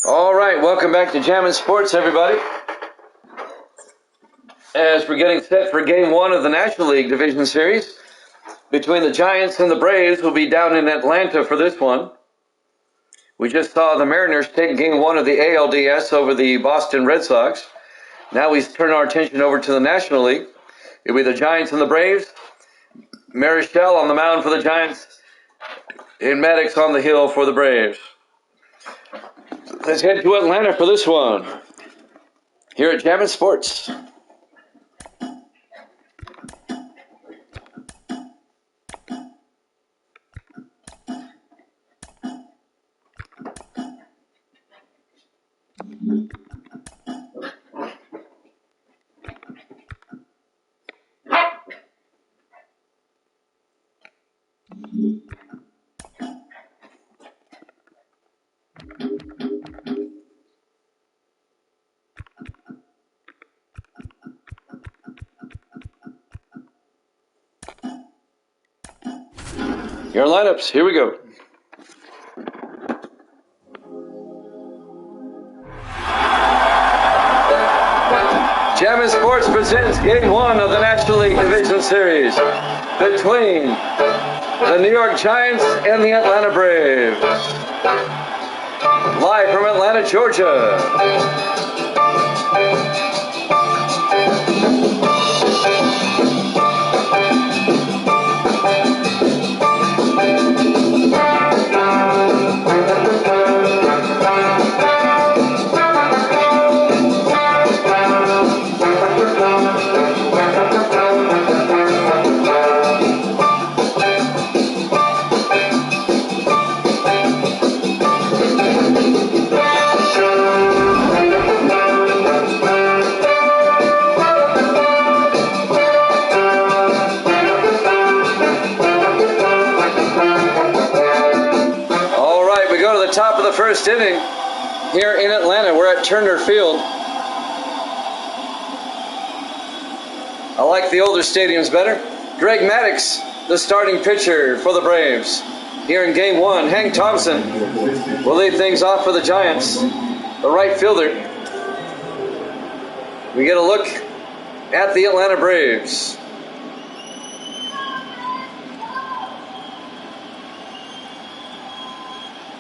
All right, welcome back to Jammin' Sports, everybody. As we're getting set for Game 1 of the National League Division Series between the Giants and the Braves, we'll be down in Atlanta for this one. We just saw the Mariners take Game 1 of the NLDS over the Boston Red Sox. Now we turn our attention over to the National League. It'll be the Giants and the Braves. Marichal on the mound for the Giants and Maddox on the hill for the Braves. Let's head to Atlanta for this one. Here at Jammin' Sports. Your lineups, here we go. Jammin' Sports presents Game 1 of the National League Division Series between the New York Giants and the Atlanta Braves. Live from Atlanta, Georgia. Top of the first inning here in Atlanta. We're at Turner Field. I like the older stadiums better. Greg Maddox, the starting pitcher for the Braves. Here in Game 1, Hank Thompson will lead things off for the Giants, the right fielder. We get a look at the Atlanta Braves.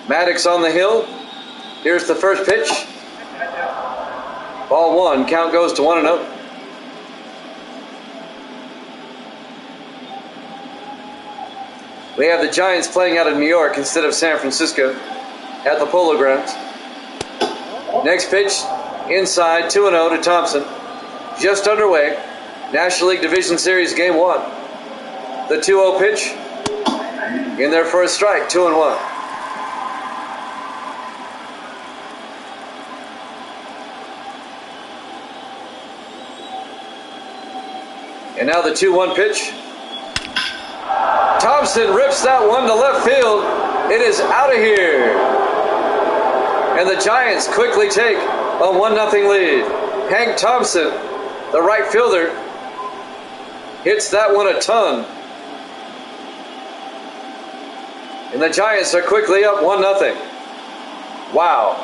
Maddox on the hill. Here's the first pitch. Ball 1. Count goes to 1-0. We have the Giants playing out of New York instead of San Francisco at the Polo Grounds. Next pitch, inside, 2-0 to Thompson. Just underway. National League Division Series Game 1. The 2-0 pitch. In there for a strike, 2-1. And now the 2-1 pitch. Thompson rips that one to left field. It is out of here. And the Giants quickly take a 1-0 lead. Hank Thompson, the right fielder, hits that one a ton. And the Giants are quickly up 1-0. Wow.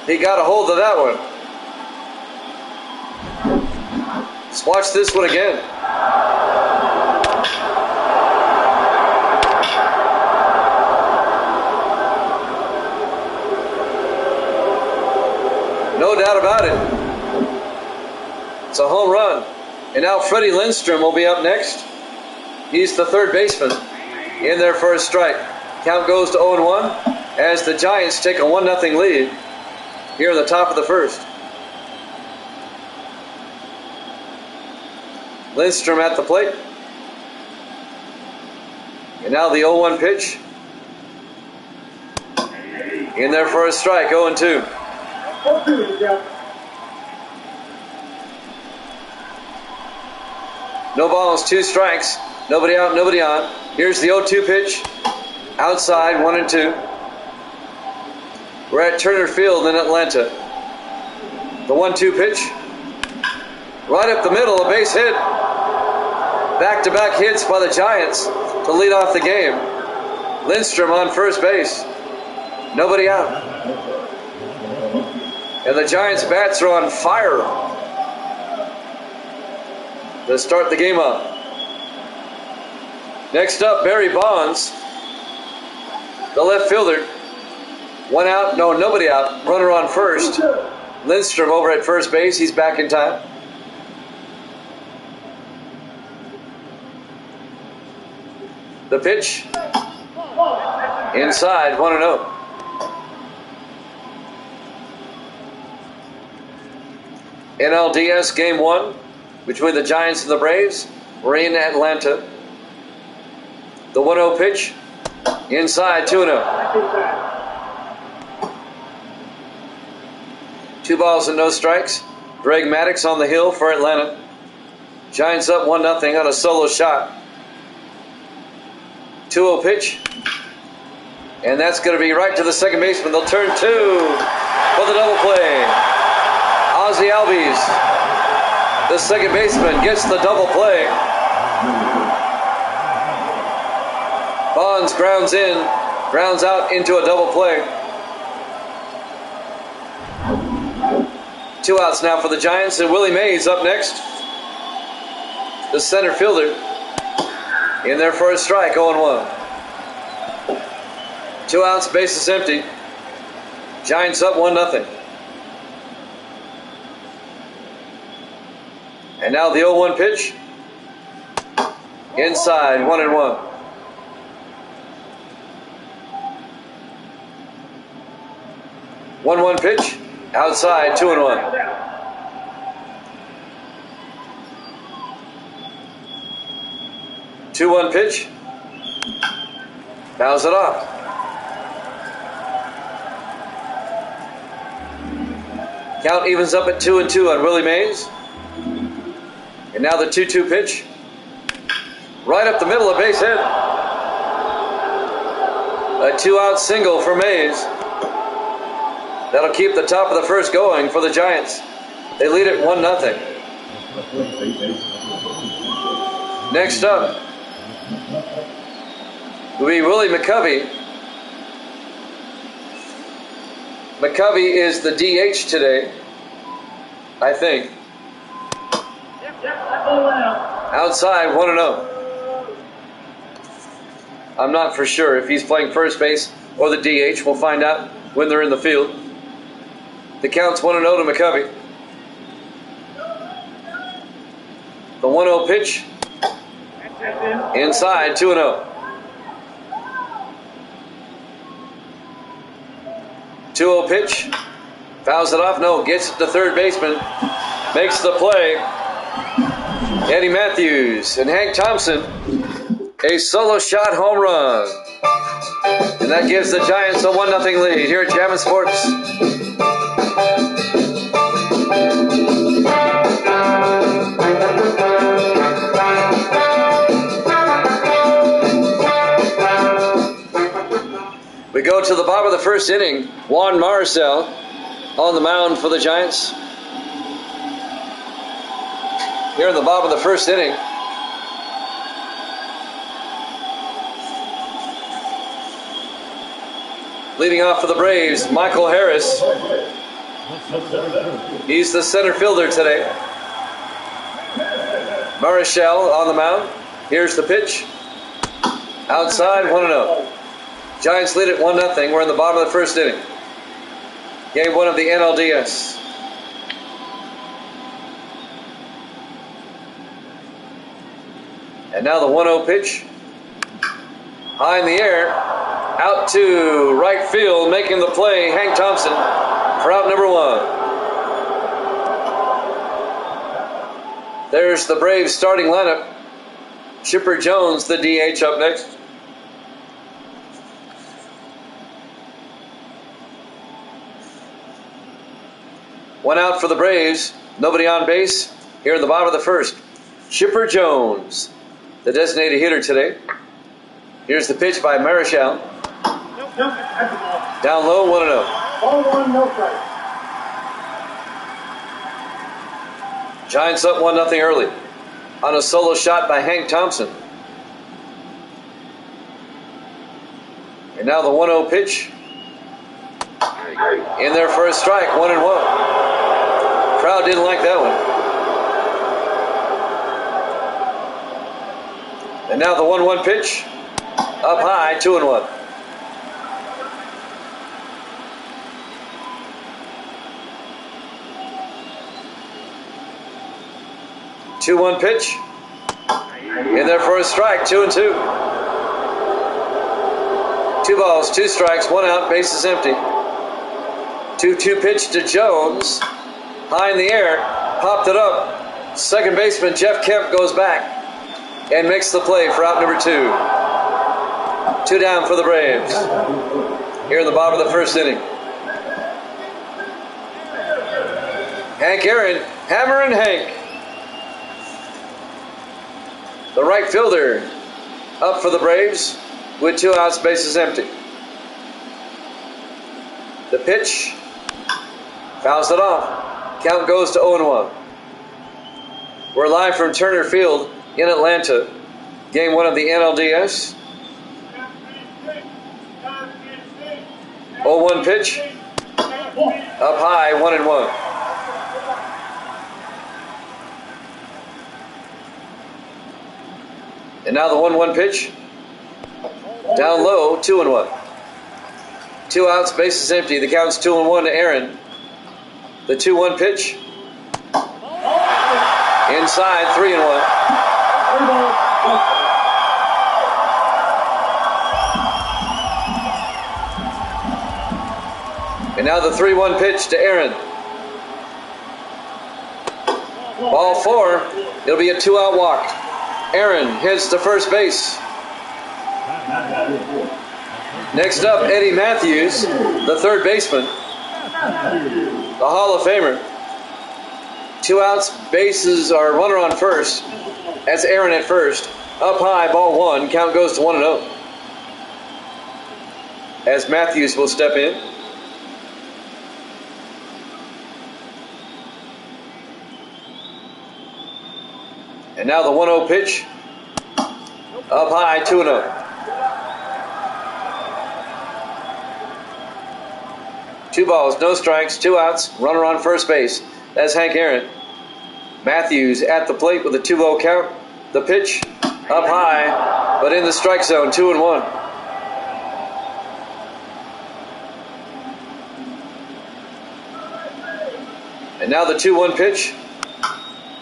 He got a hold of that one. Let's watch this one again. No doubt about it. It's a home run. And now Freddie Lindstrom will be up next. He's the third baseman. In there for a strike. Count goes to 0-1 as the Giants take a 1-0 lead here in the top of the first. Lindstrom at the plate. And now the 0-1 pitch. In there for a strike, 0-2. No balls, 2 strikes. Nobody out, nobody on. Here's the 0-2 pitch. Outside, 1-2. We're at Turner Field in Atlanta. The 1-2 pitch. Right up the middle, a base hit. Back-to-back hits by the Giants to lead off the game. Lindstrom on first base. Nobody out. And the Giants' bats are on fire to start the game off. Next up, Barry Bonds, the left fielder. One out, no, nobody out. Runner on first. Lindstrom over at first base. He's back in time. The pitch. Inside, 1-0. NLDS Game 1 between the Giants and the Braves. We're in Atlanta. The 1-0 pitch. Inside, 2-0. 2 balls and no strikes. Greg Maddux on the hill for Atlanta. Giants up 1-0 on a solo shot. 2-0 pitch. And that's going to be right to the second baseman. They'll turn 2 for the double play. Ozzie Albies, the second baseman, gets the double play. Bonds grounds in, grounds out into a double play. 2 outs now for the Giants, and Willie Mays up next. The center fielder in there for a strike, 0-1. 2 outs, bases empty. Giants up 1-0. And now the 0-1 pitch. Inside, 1-1. 1-1 pitch. Outside, 2-1. Two 2-1 pitch. Fouls it off. Count evens up at 2-2 on Willie Mays. And now the 2-2 pitch. Right up the middle of base hit. A 2-out single for Mays. That'll keep the top of the first going for the Giants. They lead it 1-0. Next up will be Willie McCovey. McCovey is the DH today, I think. Outside, 1-0. I'm not for sure if he's playing first base or the DH. We'll find out when they're in the field. The count's 1-0 to McCovey. The 1-0 pitch. Inside, 2-0. 2-0 pitch. Fouls it off. No, gets it to third baseman. Makes the play. Eddie Matthews and Hank Thompson. A solo shot home run. And that gives the Giants a 1-0 lead here at Jammin' Sports. We go to the bottom of the first inning. Juan Marcel on the mound for the Giants. Here in the bottom of the first inning. Leading off for the Braves, Michael Harris. He's the center fielder today. Marichal on the mound. Here's the pitch. Outside, 1-0. Giants lead it 1-0. We're in the bottom of the first inning. Game 1 of the NLDS. And now the 1-0 pitch. High in the air. Out to right field, making the play, Hank Thompson for out number 1. There's the Braves starting lineup. Chipper Jones, the DH, up next. One out for the Braves. Nobody on base. Here in the bottom of the first. Chipper Jones, the designated hitter today. Here's the pitch by Marichal. Down low, 1-0. 1-1, no strike. Giants up 1-0 early. on a solo shot by Hank Thompson. And now the 1-0 pitch. In there for a strike, 1-1. Crowd didn't like that one. And now the 1-1 pitch. Up high, 2-1. Two-one pitch. In there for a strike, 2-2. 2 balls, 2 strikes, 1 out, bases empty. 2-2 pitch to Jones. High in the air, popped it up. Second baseman Jeff Kemp goes back and makes the play for out number 2. 2 down for the Braves. Here in the bottom of the first inning. Hank Aaron, Hammer and Hank. The right fielder up for the Braves with 2 outs, bases empty. The pitch, fouls it off. Count goes to 0-1. We're live from Turner Field in Atlanta. Game 1 of the NLDS. 0-1 pitch. Up high, 1-1. And now the 1-1 pitch. Down low, 2-1. 2 outs, bases empty. The count's 2-1 to Aaron. The 2-1 pitch. Inside, 3-1. And now the 3-1 pitch to Aaron. Ball 4. It'll be a 2-out walk. Aaron heads to first base. Next up, Eddie Matthews, the third baseman, the Hall of Famer. 2 outs, bases are runner on first. That's Aaron at first. Up high, ball 1. Count goes to 1-0. As Matthews will step in. And now the 1-0 pitch. Up high, 2-0. 2 balls, no strikes, 2 outs, runner on first base. That's Hank Aaron. Matthews at the plate with a 2-0 count. The pitch, up high, but in the strike zone, 2-1. And now the 2-1 pitch.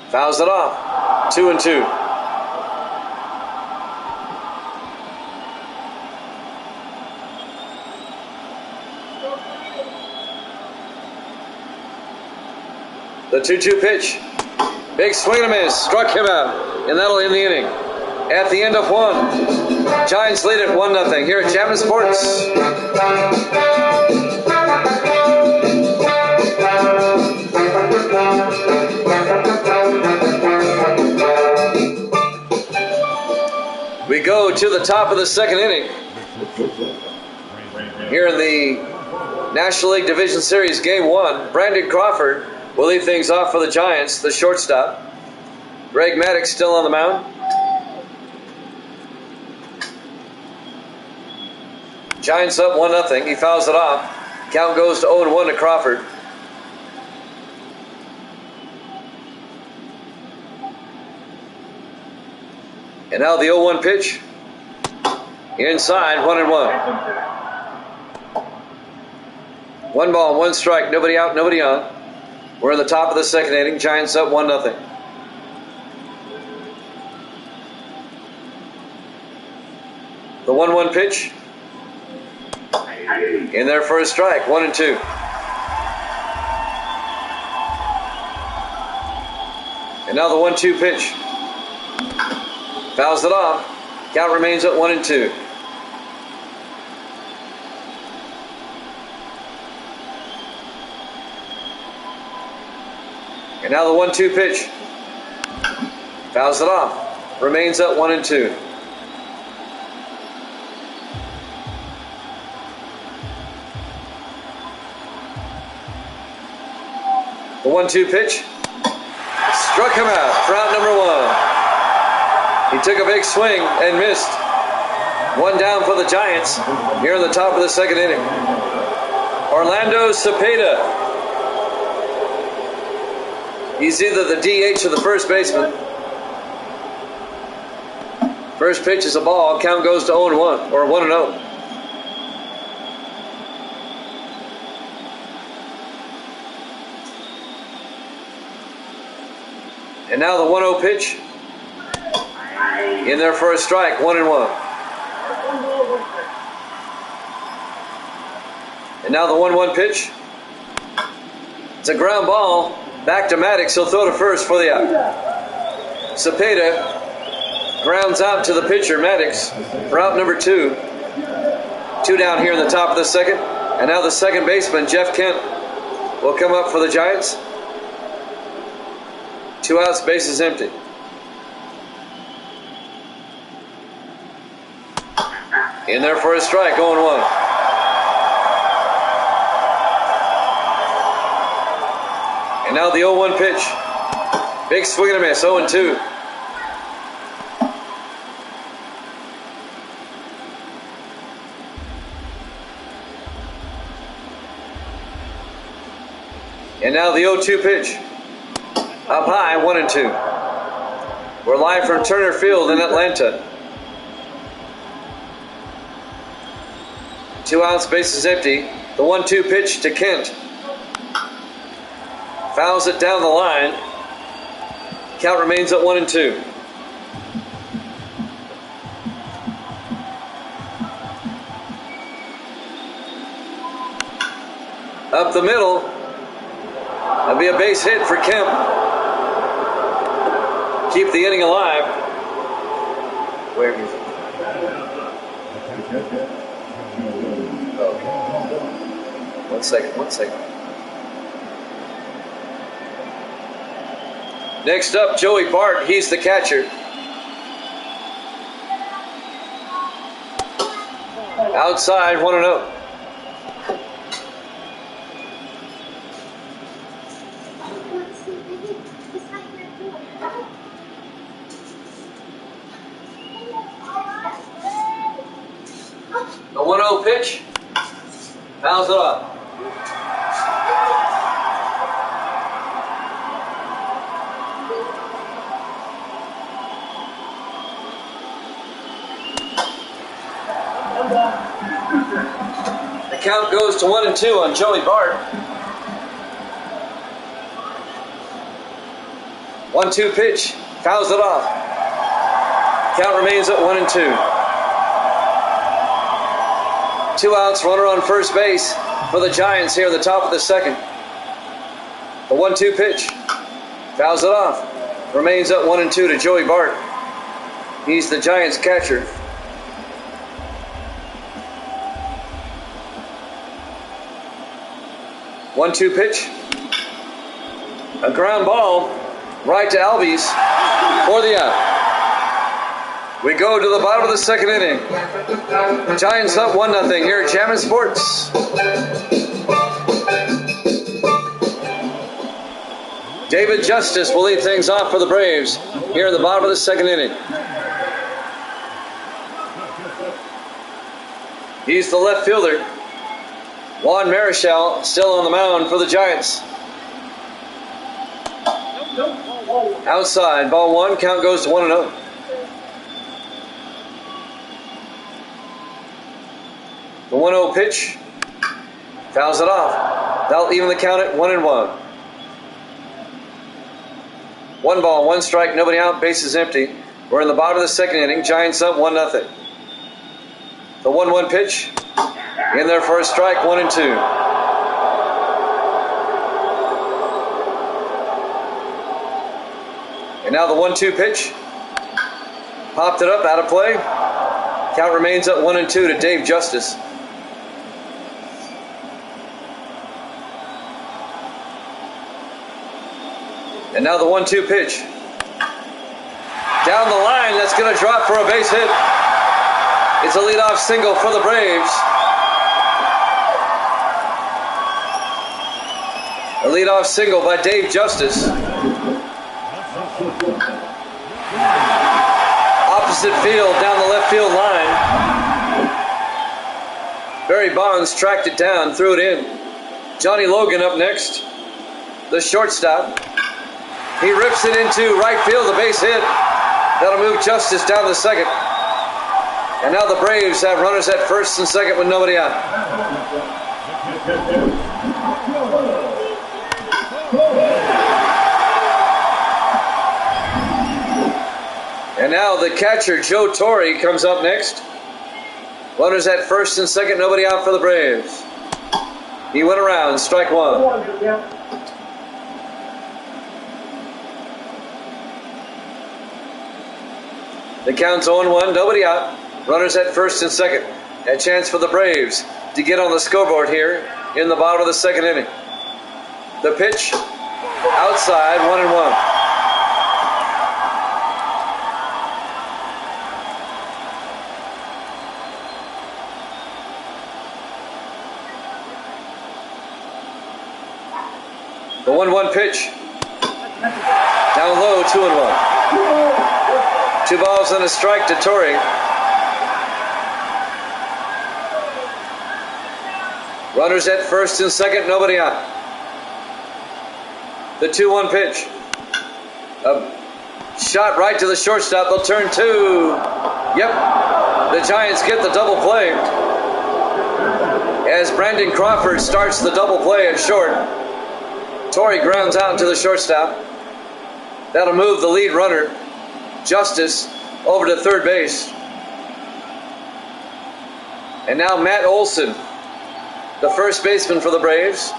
Fouls it off, 2-2. The 2-2 pitch. Big swing and a miss. Struck him out. And that'll end the inning. At the end of 1. Giants lead at 1-0 here at Chapman Sports. We go to the top of the second inning. Here in the National League Division Series Game 1, Brandon Crawford will lead things off for the Giants, the shortstop. Greg Maddox still on the mound. Giants up 1-0. He fouls it off. Count goes to 0-1 to Crawford. And now the 0-1 pitch. Inside, 1-1. 1 ball, 1 strike, nobody out, nobody on. We're in the top of the second inning. Giants up 1-0. The 1-1 pitch. In there for a strike. 1-2. And now the 1-2 pitch. Fouls it off. Count remains at 1-2. And now the 1-2 pitch. Fouls it off. Remains at 1-2. The 1-2 pitch. Struck him out for out number 1. He took a big swing and missed. One down for the Giants here in the top of the second inning. Orlando Cepeda. He's either the DH or the first baseman. First pitch is a ball. Count goes to 0-1 or 1-0. And now the 1-0 pitch. In there for a strike, 1-1. And now the 1-1 pitch. It's a ground ball. Back to Maddox. He'll throw to first for the out. Cepeda grounds out to the pitcher, Maddox, for out number 2. 2 down here in the top of the second. And now the second baseman, Jeff Kent, will come up for the Giants. 2 outs, bases empty. In there for a strike, 0-1. And now the 0-1 pitch. Big swing and a miss, 0-2. And now the 0-2 pitch. Up high, 1-2. We're live from Turner Field in Atlanta. 2 outs, bases empty. The 1-2 pitch to Kent. Fouls it down the line. Count remains at 1-2. Up the middle. That'll be a base hit for Kemp. Keep the inning alive. Where is it? One second. Next up, Joey Bart. He's the catcher. Outside, 1-0. The 1-0 pitch. Fouls it off. The count goes to 1-2 on Joey Bart. 1-2 pitch. Fouls it off. Count remains at 1-2. 2 outs, runner on first base for the Giants here at the top of the second. The 1-2 pitch. Fouls it off. Remains at 1-2 to Joey Bart. He's the Giants catcher. One-two pitch. A ground ball right to Albies for the out. We go to the bottom of the second inning. Giants up 1-0 here at Jammin' Sports. David Justice will lead things off for the Braves here in the bottom of the second inning. He's the left fielder. Juan Marichal still on the mound for the Giants. Outside, ball 1, count goes to 1-0. The 1-0 pitch. Fouls it off. That'll even the count at 1-1. 1 ball, 1 strike, nobody out, bases empty. We're in the bottom of the second inning. Giants up 1-0. The 1-1 pitch. In there for a strike, 1-2. And now the 1-2 pitch. Popped it up, out of play. Count remains at 1-2 to Dave Justice. And now the 1-2 pitch. Down the line, that's going to drop for a base hit. It's a leadoff single for the Braves. A leadoff single by Dave Justice. opposite field down the left field line. Barry Bonds tracked it down, threw it in. Johnny Logan up next, the shortstop. He rips it into right field, the base hit. That'll move Justice down to second. And now the Braves have runners at first and second with nobody out. And now the catcher, Joe Torre, comes up next. Runners at first and second, nobody out for the Braves. He went around, strike one. The count's 0-1, nobody out. Runners at first and second. A chance for the Braves to get on the scoreboard here in the bottom of the second inning. The pitch, outside, 1-1. The 1-1 pitch. Down low, 2-1. 2 balls and a strike to Torre. Runners at first and second, nobody out. The 2-1 pitch. A shot right to the shortstop. They'll turn two. Yep. The Giants get the double play. As Brandon Crawford starts the double play at short. Torre grounds out to the shortstop. That'll move the lead runner, Justice, over to third base. And now Matt Olson, the first baseman for the Braves.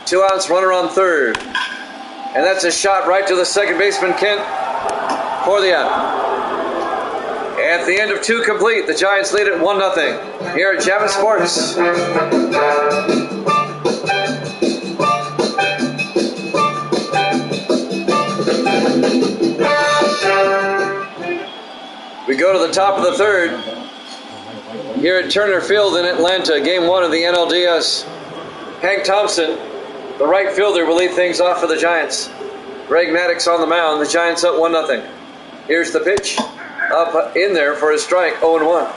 2 outs, runner on third. And that's a shot right to the second baseman, Kent, for the out. At the end of 2 complete, the Giants lead it 1-0 here at Javits Sports. We go to the top of the third here at Turner Field in Atlanta, game 1 of the NLDS. Hank Thompson, the right fielder, will lead things off for the Giants. Greg Maddux on the mound, the Giants up 1-0. Here's the pitch, up in there for a strike, 0-1.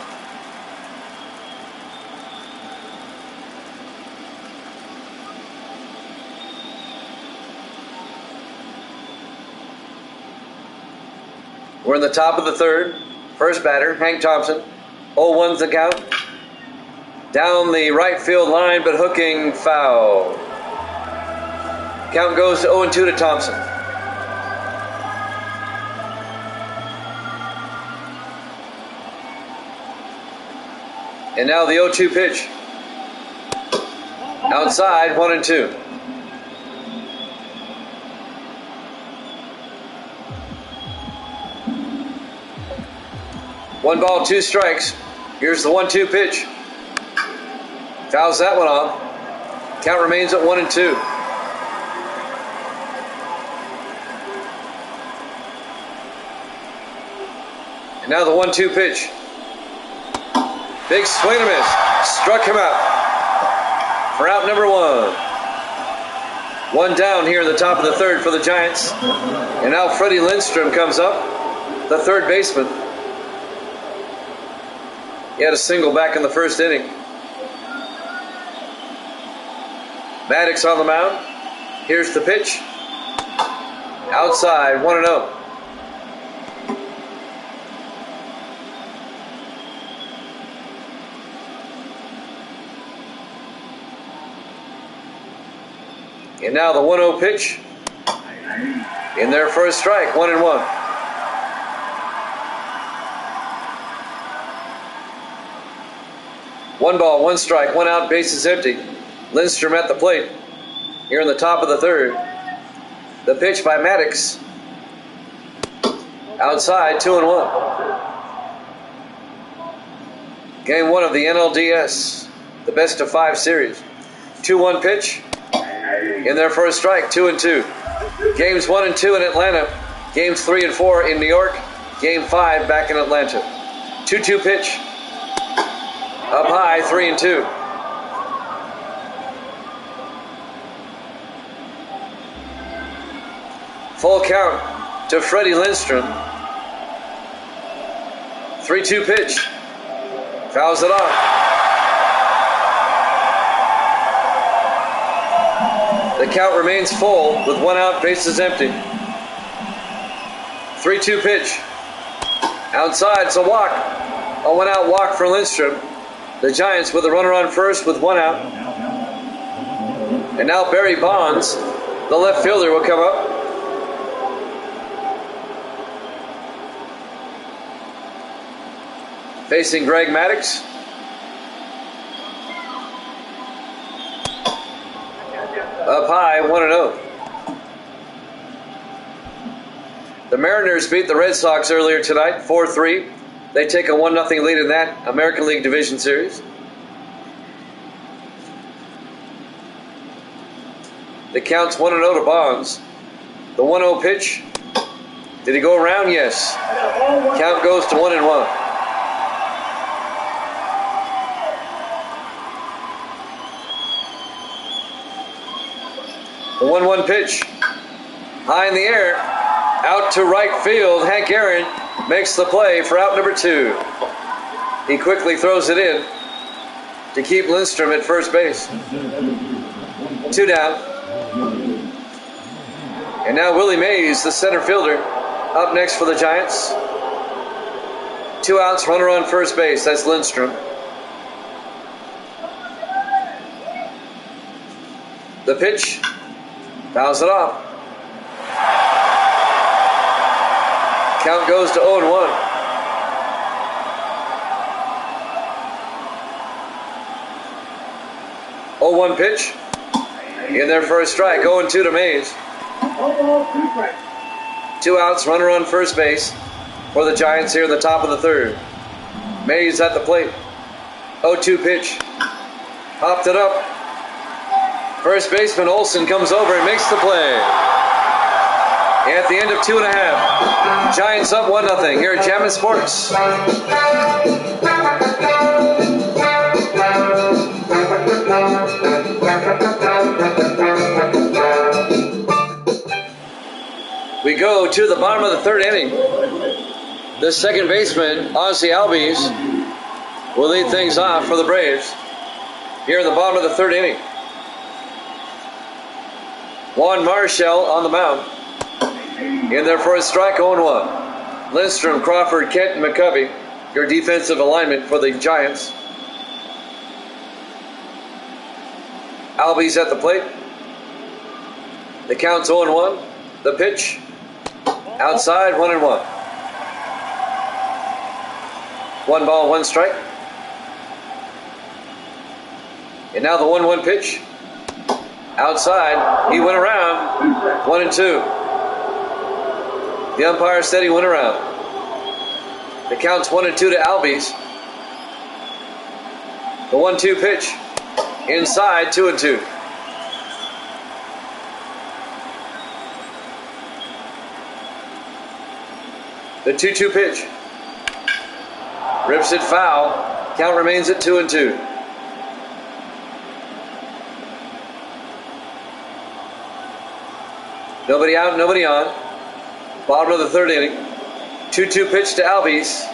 We're in the top of the third. First batter, Hank Thompson. 0-1's the count. Down the right field line, but hooking foul. Count goes to 0-2 to Thompson. And now the 0-2 pitch. Outside, 1-2. One ball, 2 strikes. Here's the 1-2 pitch. Fouls that one off. Count remains at 1-2. And now the 1-2 pitch. Big swing and a miss. Struck him out for out number 1. 1 down here in the top of the third for the Giants. And now Freddie Lindstrom comes up, the third baseman. He had a single back in the first inning. Maddux on the mound. Here's the pitch. Outside, 1-0. And now the 1-0 pitch. In there for a strike, 1-1. One ball, 1 strike, 1 out, bases empty. Lindstrom at the plate here in the top of the third. The pitch by Maddux. Outside, 2-1. Game 1 of the NLDS, the best of 5 series. 2-1 pitch. In there for a strike, 2-2. Games 1 and 2 in Atlanta. Games 3 and 4 in New York. Game 5 back in Atlanta. 2-2 pitch. Up high, 3-2. Full count to Freddie Lindstrom. 3-2 pitch. Fouls it off. The count remains full with 1 out, bases empty. 3-2 pitch. Outside, it's a walk. A 1 out walk for Lindstrom. The Giants with a runner on first with 1 out. And now Barry Bonds, the left fielder, will come up. Facing Greg Maddux. Up high, 1-0. The Mariners beat the Red Sox earlier tonight, 4-3. They take a 1-0 lead in that American League Division Series. The count's 1-0 to Bonds. The 1-0 pitch. Did he go around? Yes. Count goes to 1-1. The 1-1 pitch. High in the air. Out to right field. Hank Aaron makes the play for out number 2. He quickly throws it in to keep Lindstrom at first base. 2 down. And now Willie Mays, the center fielder, up next for the Giants. 2 outs, runner on first base. That's Lindstrom. The pitch. Fouls it off. Count goes to 0-1. Oh, 1 pitch. In there for a strike. 0-2 to Mays. 2 outs, runner on first base for the Giants here in the top of the 3rd. Mays at the plate. 0-2 pitch. Popped it up. First baseman Olsen comes over and makes the play. At the end of 2.5, Giants up 1-0 here at Jammin' Sports. We go to the bottom of the 3rd inning. The second baseman, Ozzie Albies, will lead things off for the Braves here in the bottom of the 3rd inning. Juan Marshall on the mound. In there for a strike, 0-1. Lindstrom, Crawford, Kent, and McCovey, your defensive alignment for the Giants. Albies at the plate. The count's 0-1. The pitch. Outside, 1-1. 1 ball, 1 strike. And now the 1-1 pitch. Outside, he went around. 1-2. The umpire said he went around. The count's 1-2 to Albies. The 1-2 pitch. Inside, 2-2. The 2-2 pitch. Rips it foul. Count remains at 2-2. Nobody out, nobody on. Bottom of the 3rd inning. 2-2 pitch to Albies.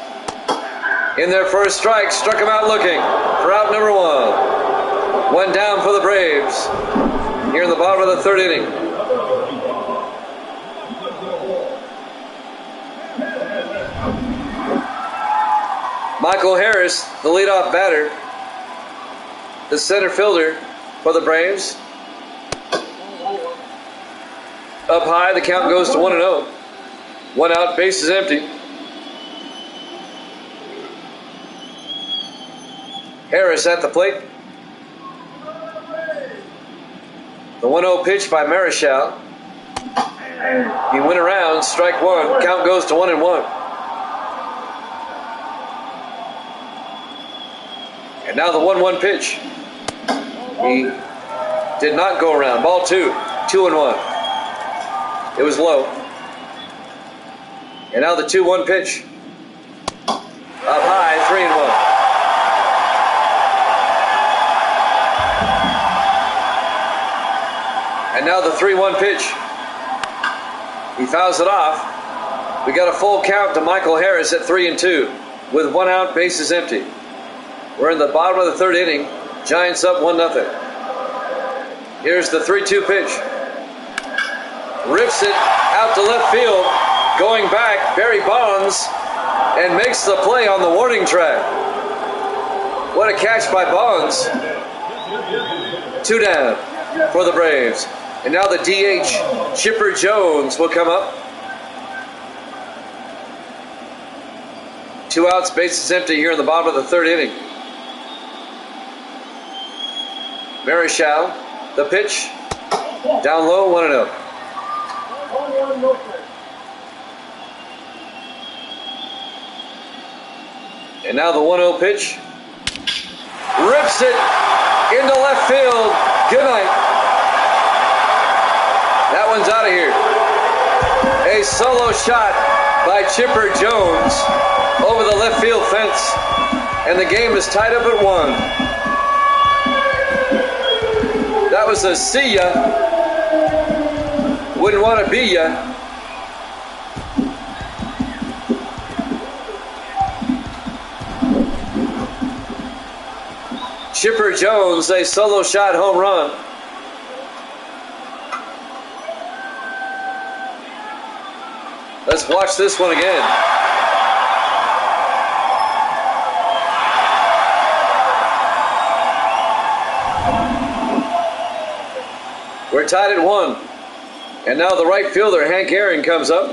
In there for a strike. Struck him out looking for out number 1. 1 down for the Braves here in the bottom of the 3rd inning. Michael Harris, the leadoff batter, the center fielder for the Braves. Up high, the count goes to 1-0. 1 out, base is empty. Harris at the plate. The 1-0 pitch by Marichal. He went around, strike 1. Count goes to 1-1. And now the 1-1 pitch. He did not go around. Ball 2. 2-1. It was low. And now the 2-1 pitch. Up high, 3-1. And now the 3-1 pitch. He fouls it off. We got a full count to Michael Harris at 3-2. with 1 out, bases empty. We're in the bottom of the 3rd inning. Giants up 1-0. Here's the 3-2 pitch. Rips it out to left field. Going back, Barry Bonds, and makes the play on the warning track. What a catch by Bonds. 2 down for the Braves. And now the DH, Chipper Jones, will come up. 2 outs, bases empty here in the bottom of the 3rd inning. Marichal, the pitch, down low, 1-0. And now the 1-0 pitch. Rips it into left field. Good night. That one's out of here. A solo shot by Chipper Jones over the left field fence. And the game is tied up at 1. That was a see ya. Wouldn't want to be ya. Chipper Jones, a solo shot home run. Let's watch this one again. We're tied at 1. And now the right fielder, Hank Aaron, comes up.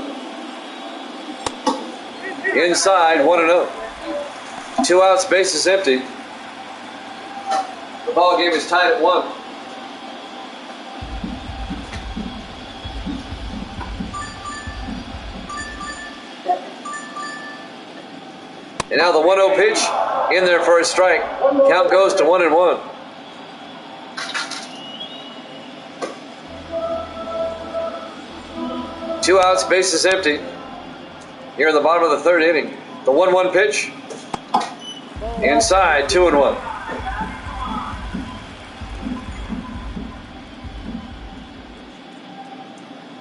Inside, 1-0. 2 outs, bases empty. The ball game is tied at 1. And now the 1-0 pitch in there for a strike. Count goes to 1-1. Two outs, bases empty. Here in the bottom of the 3rd inning. The 1-1 pitch. Inside, 2-1.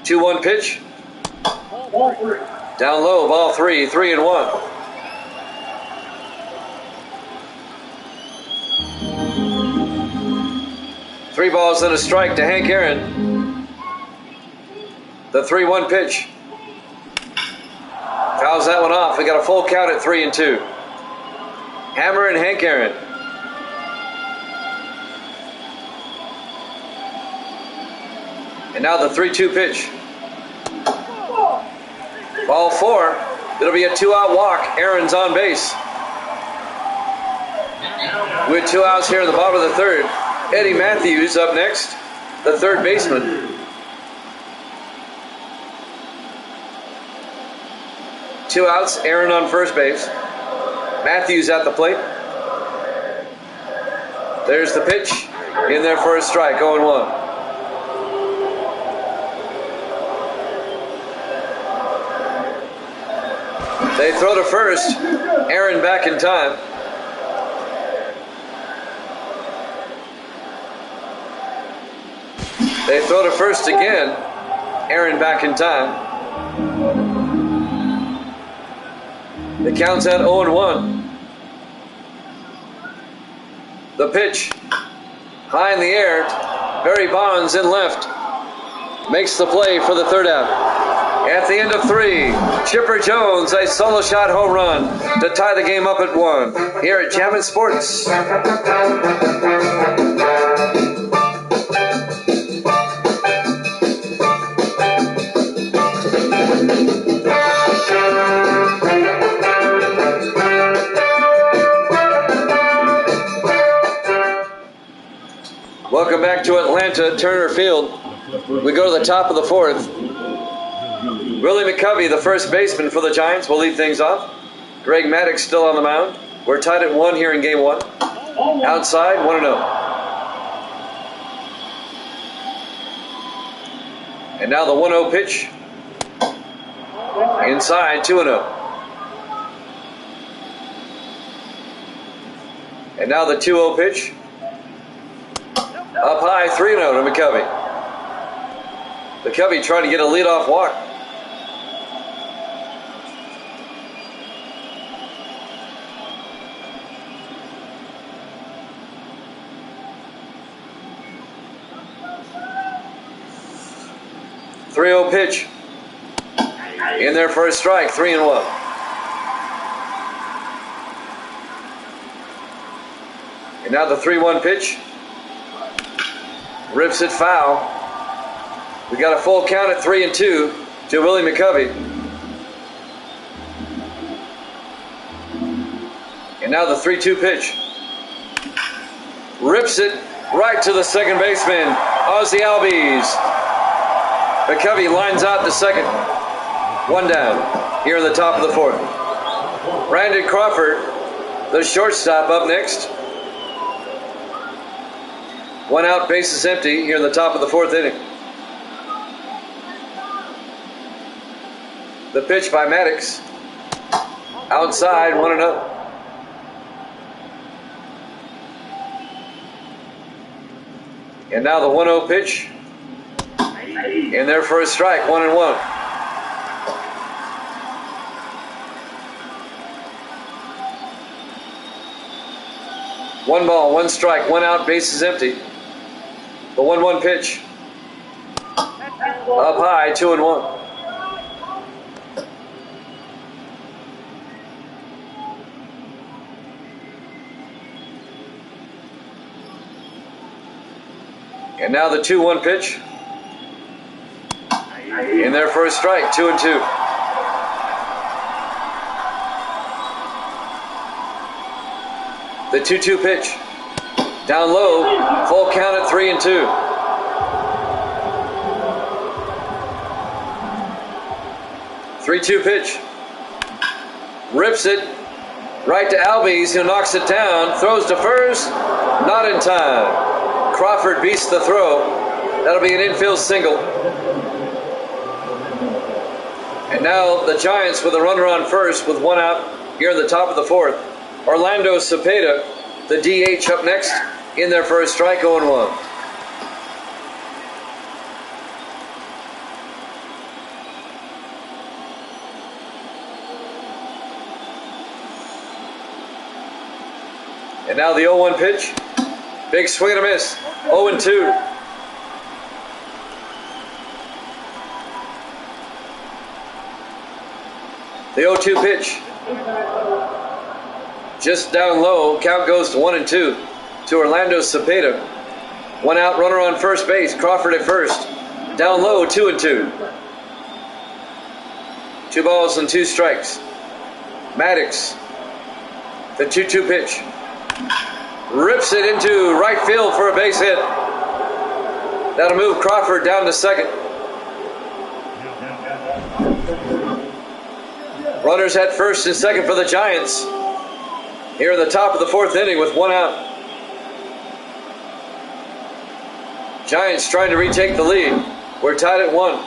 Two 2-1 pitch. Down low, ball 3, 3-1. Three balls and a strike to Hank Aaron. The 3-1 pitch. Fouls that one off. We got a full count at 3-2. Hammer and Hank Aaron. And now the 3-2 pitch. Ball 4. It'll be a 2-out walk. Aaron's on base. With 2 outs here in the bottom of the 3rd. Eddie Matthews up next, the 3rd baseman. 2 outs, Aaron on first base. Matthews at the plate. There's the pitch. In there for a strike, 0-1. They throw to first. Aaron back in time. They throw to first again. Aaron back in time. The count's at 0-1. The pitch. High in the air. Barry Bonds in left. Makes the play for the 3rd out. At the end of 3, Chipper Jones, a solo shot home run to tie the game up at 1 here at Jammin' Sports. Welcome back to Atlanta, Turner Field. We go to the top of the 4th. Willie McCovey, the first baseman for the Giants, will lead things off. Greg Maddux still on the mound. We're tied at 1 here in game 1. Outside, 1-0. And now the 1-0 pitch. Inside, 2-0. And now the 2-0 pitch. Up high, 3-0 to McCovey. McCovey trying to get a leadoff walk. 3-0 pitch. In there for a strike, 3-1. And now the 3-1 pitch. Rips it foul. We got a full count at 3-2 to Willie McCovey. And now the 3-2 pitch. Rips it right to the second baseman, Ozzie Albies. McCovey lines out to second. One down here in the top of the fourth. Brandon Crawford, the shortstop, up next. One out, bases empty here in the top of the fourth inning. The pitch by Maddox. Outside, 1-0. And now the 1-0 pitch. In there for a strike, 1-1. One ball, one strike, one out, bases empty. The 1-1 pitch. Up high, 2-1. And now the 2-1 pitch. In there for a strike, 2-2. The 2-2 pitch. Down low, full count at 3-2. The 3-2 pitch. Rips it right to Albies, who knocks it down, throws to first, not in time. Crawford beats the throw. That'll be an infield single. And now the Giants with a runner on first with one out here in the top of the fourth. Orlando Cepeda, the DH, up next, in there for a strike, 0-1. And now the 0-1 pitch. Big swing and a miss, 0-2. The 0-2 pitch. Just down low, count goes to 1-2 to Orlando Cepeda. One out, runner on first base, Crawford at first. Down low, 2-2. 2 balls and 2 strikes. Maddox, the 2-2 pitch. Rips it into right field for a base hit. That'll move Crawford down to second. Runners at first and second for the Giants here in the top of the fourth inning with one out. Giants trying to retake the lead. We're tied at 1.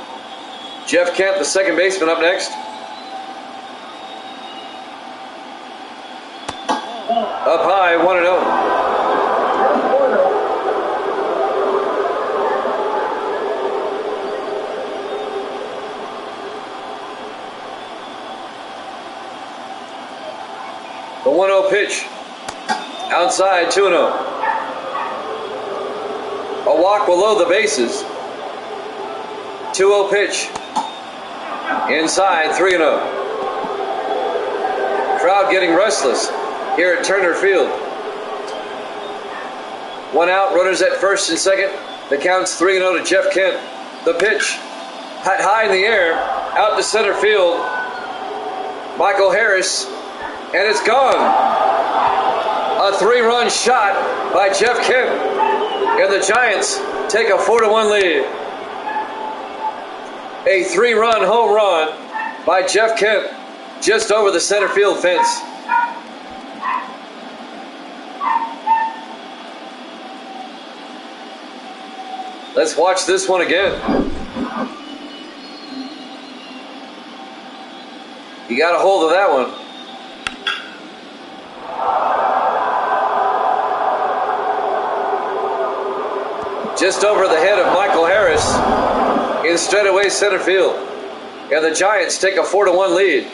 Jeff Kent, the second baseman, up next. Up high, 1-0. The 1-0 pitch. Outside, 2-0. A walk below the bases. 2-0 pitch. Inside, 3-0. Crowd getting restless here at Turner Field. One out, runners at first and second. The count's 3-0 to Jeff Kent. The pitch, high in the air, out to center field. Michael Harris, and it's gone. A 3-run shot by Jeff Kent, and the Giants take a 4-1 lead. A 3-run home run by Jeff Kent, just over the center field fence. Let's watch this one again. You got a hold of that one. Just over the head of Michael Harris in straightaway center field. And the Giants take a 4-1 lead.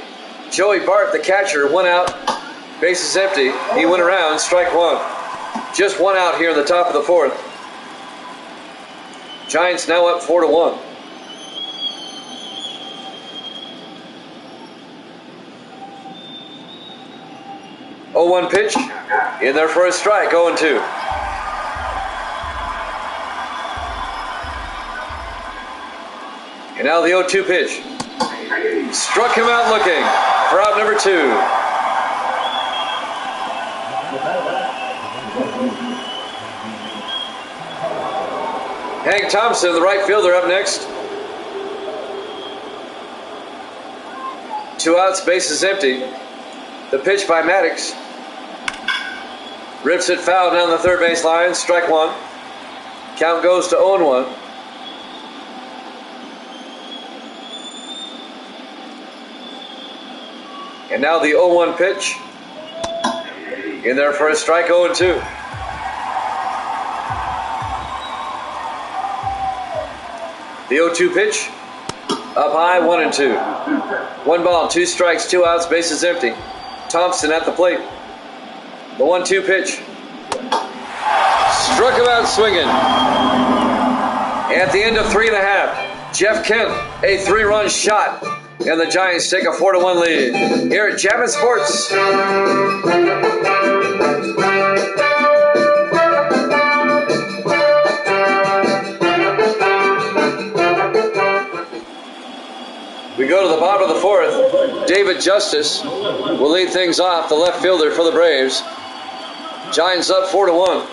Joey Bart, the catcher, one out, bases empty. He went around, strike one. Just one out here in the top of the fourth. Giants now up 4-1. 0-1 pitch. In there for a strike, 0-2. And now the 0-2 pitch. Struck him out looking for out number 2. Hank Thompson, the right fielder, up next. 2 outs, bases empty. The pitch by Maddox. Rips it foul down the third base line, strike 1. Count goes to 0-1. And now the 0-1 pitch. In there for a strike, 0-2. The 0-2 pitch. Up high, 1-2. 1 ball, 2 strikes, 2 outs, bases empty. Thompson at the plate. The 1-2 pitch. Struck him out swinging. At the end of 3.5, Jeff Kent, a 3-run shot. And the Giants take a 4-1 lead here at Javits Sports. We go to the bottom of the 4th. David Justice will lead things off, the left fielder for the Braves. Giants up 4-1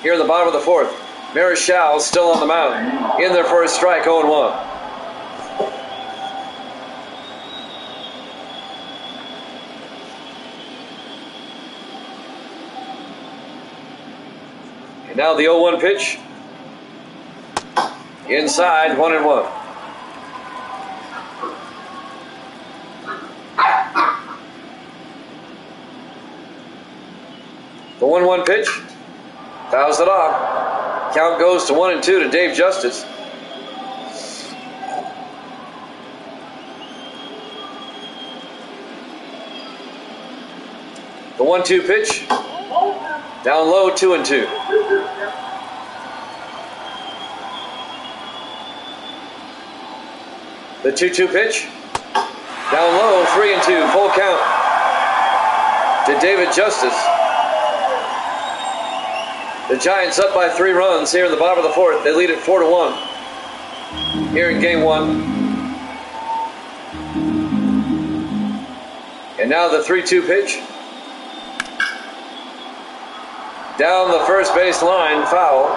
here in the bottom of the 4th. Marichal still on the mound. In there for a strike, 0-1. And now the 0-1 pitch. Inside, 1-1. The 1-1 pitch. Fouls it off. Count goes to 1-2 to Dave Justice. The 1-2 pitch. Down low, 2-2. The 2-2 pitch. Down low, 3-2. Full count to David Justice. The Giants up by 3 runs here in the bottom of the 4th. They lead it 4-1 here in game 1. And now the 3-2 pitch. Down the first base line, foul.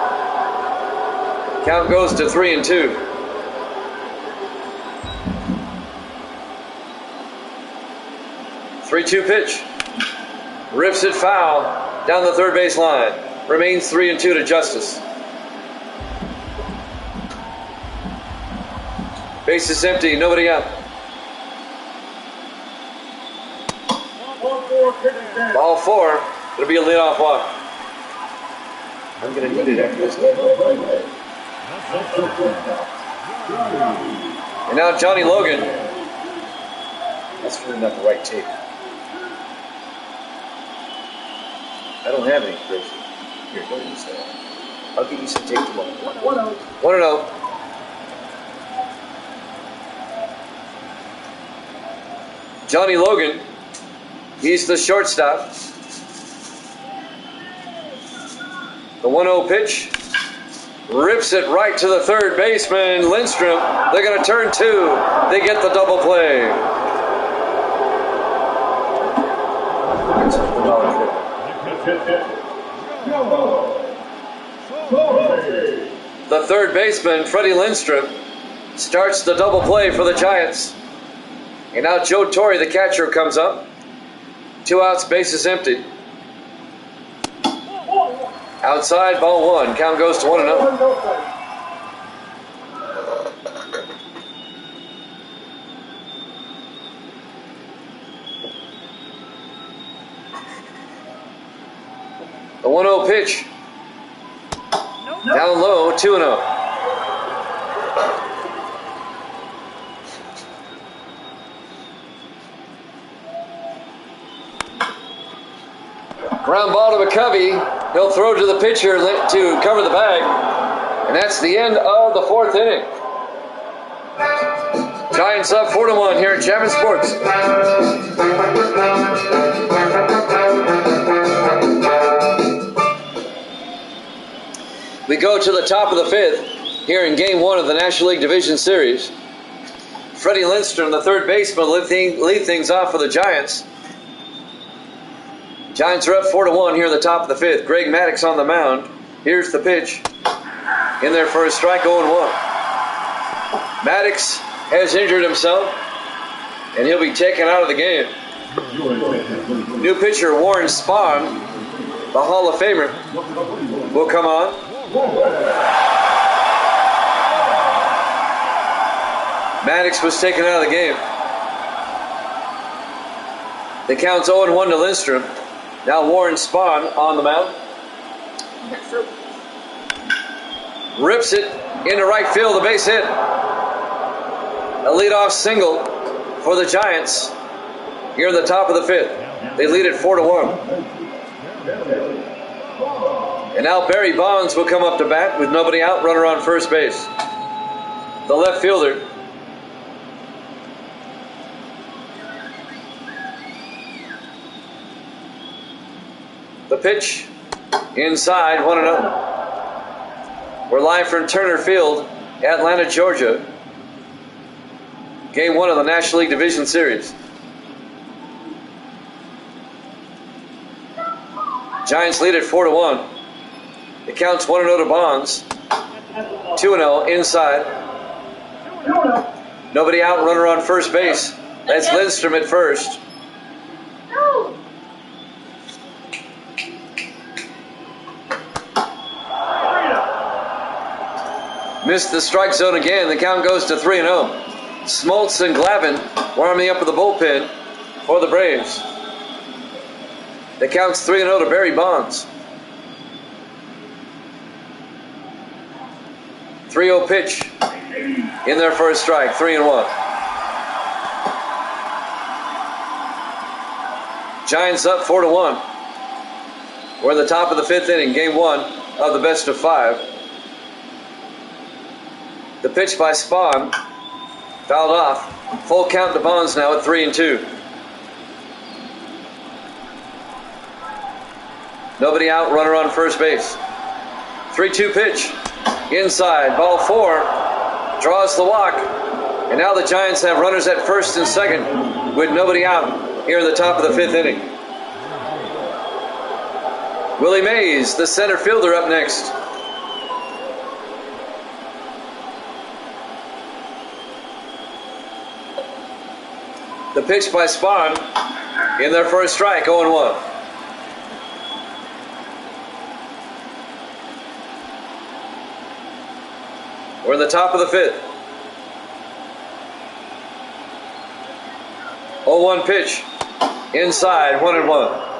Count goes to 3-2. Three-2 pitch. Rips it foul down the third base line. Remains 3-2 to Justice. Base is empty, nobody out. Ball 4. It'll be a leadoff walk. I'm going to need it after this game. And now Johnny Logan. That's really not the right tape. I don't have any, Chris. Here, go ahead and say it. I'll give you some tape tomorrow. 1-0. 1-0. Johnny Logan. He's the shortstop. The 1-0 pitch. Rips it right to the third baseman, Lindstrom. They're going to turn 2. They get the double play. The third baseman, Freddie Lindstrom, starts the double play for the Giants. And now Joe Torre, the catcher, comes up. 2 outs, bases empty. Outside, ball 1. Count goes to 1-0. The 1-0 pitch. Down low, 2-0. Ground ball to McCovey. He'll throw to the pitcher to cover the bag. And that's the end of the 4th inning. Giants up 4-1 here at Javits Sports. We go to the top of the fifth here in Game 1 of the National League Division Series. Freddie Lindstrom, the third baseman, lead things off for the Giants. Giants are up 4-1 here in the top of the fifth. Greg Maddux on the mound. Here's the pitch. In there for a strike, 0-1. Maddux has injured himself, and he'll be taken out of the game. New pitcher Warren Spahn, the Hall of Famer, will come on. Maddux was taken out of the game. The count's 0-1 to Lindstrom. Now Warren Spahn on the mound. Rips it into right field, the base hit. A leadoff single for the Giants here in the top of the fifth. They lead it 4-1. And now Barry Bonds will come up to bat with nobody out, runner on first base. The left fielder. The pitch inside, 1-0. We're live from Turner Field, Atlanta, Georgia. Game 1 of the National League Division Series. Giants lead at 4-1. It counts 1-0 to Bonds. 2-0 inside. Nobody out, runner on first base. That's Lindstrom at first. Missed the strike zone again. The count goes to 3-0. Smoltz and Glavine warming up with the bullpen for the Braves. The count's 3-0 to Barry Bonds. 3-0 pitch. In there for a strike. 3-1. Giants up 4-1. We're in the top of the fifth inning. Game 1 of the best of 5. The pitch by Spahn. Fouled off. Full count to Bonds now at 3-2. Nobody out, runner on first base. 3-2 pitch. Inside, ball 4. Draws the walk. And now the Giants have runners at first and second with nobody out here in the top of the fifth inning. Willie Mays, the center fielder, up next. The pitch by Spahn, in there for a strike, 0-1. We're in the top of the fifth. 0-1 pitch, inside, 1-1.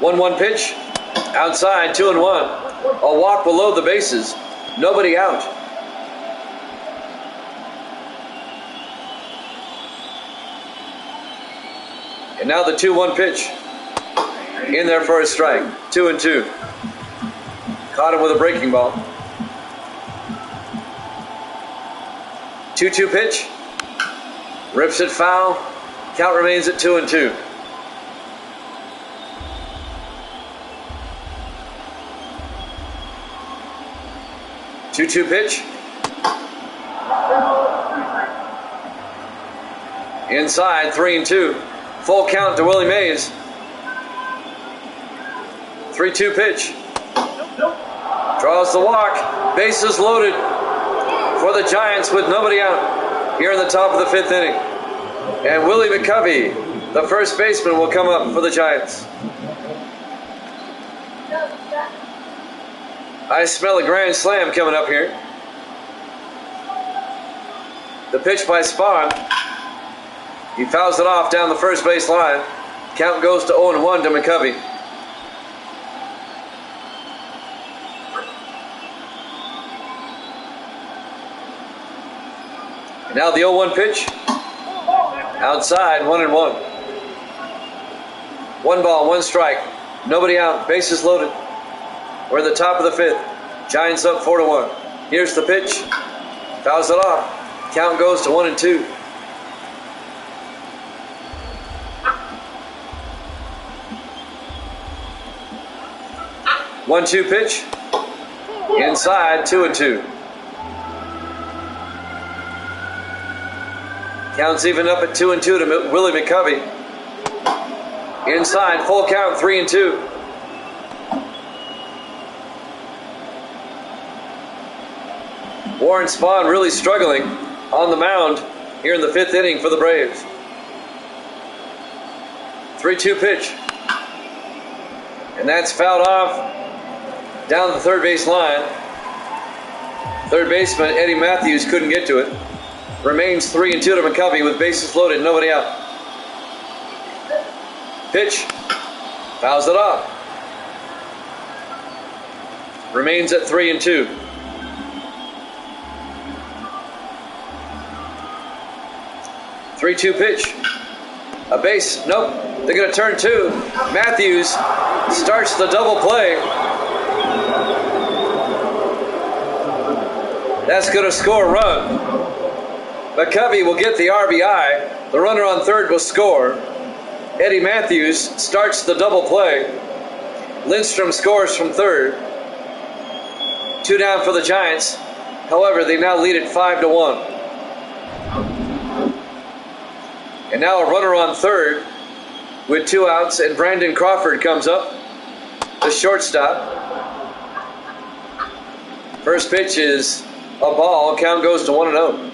One pitch, outside, 2-1. A walk below the bases. Nobody out. And now the 2-1 pitch. In there for a strike. 2-2. Caught him with a breaking ball. 2-2 pitch. Rips it foul. Count remains at 2-2. Two-two pitch. Inside, 3-2. Full count to Willie Mays. 3-2 pitch. Draws the walk. Bases loaded for the Giants with nobody out here in the top of the fifth inning. And Willie McCovey, the first baseman, will come up for the Giants. I smell a grand slam coming up here. The pitch by Spahn. He fouls it off down the first base line. Count goes to 0-1 to McCovey. And now the 0-1 pitch. Outside, 1-1. 1 ball, 1 strike. Nobody out. Bases loaded. We're at the top of the fifth. Giants up 4-1. Here's the pitch. Fouls it off. Count goes to 1-2. 1-2 pitch. Inside, 2-2. Counts even up at 2-2 to Willie McCovey. Inside, full count, 3-2. Warren Spahn really struggling on the mound here in the 5th inning for the Braves. 3-2 pitch. And that's fouled off down the third base line. Third baseman Eddie Matthews couldn't get to it. Remains 3-2 to McCovey with bases loaded, nobody out. Pitch. Fouls it off. Remains at 3-2. 3-2 pitch. A base. Nope. They're going to turn 2. Matthews starts the double play. That's going to score a run. McCovey will get the RBI. The runner on third will score. Eddie Matthews starts the double play. Lindstrom scores from third. 2 down for the Giants. However, they now lead it 5-1. And now a runner on third with 2 outs, and Brandon Crawford comes up, the shortstop. First pitch is a ball. Count goes to 1-0.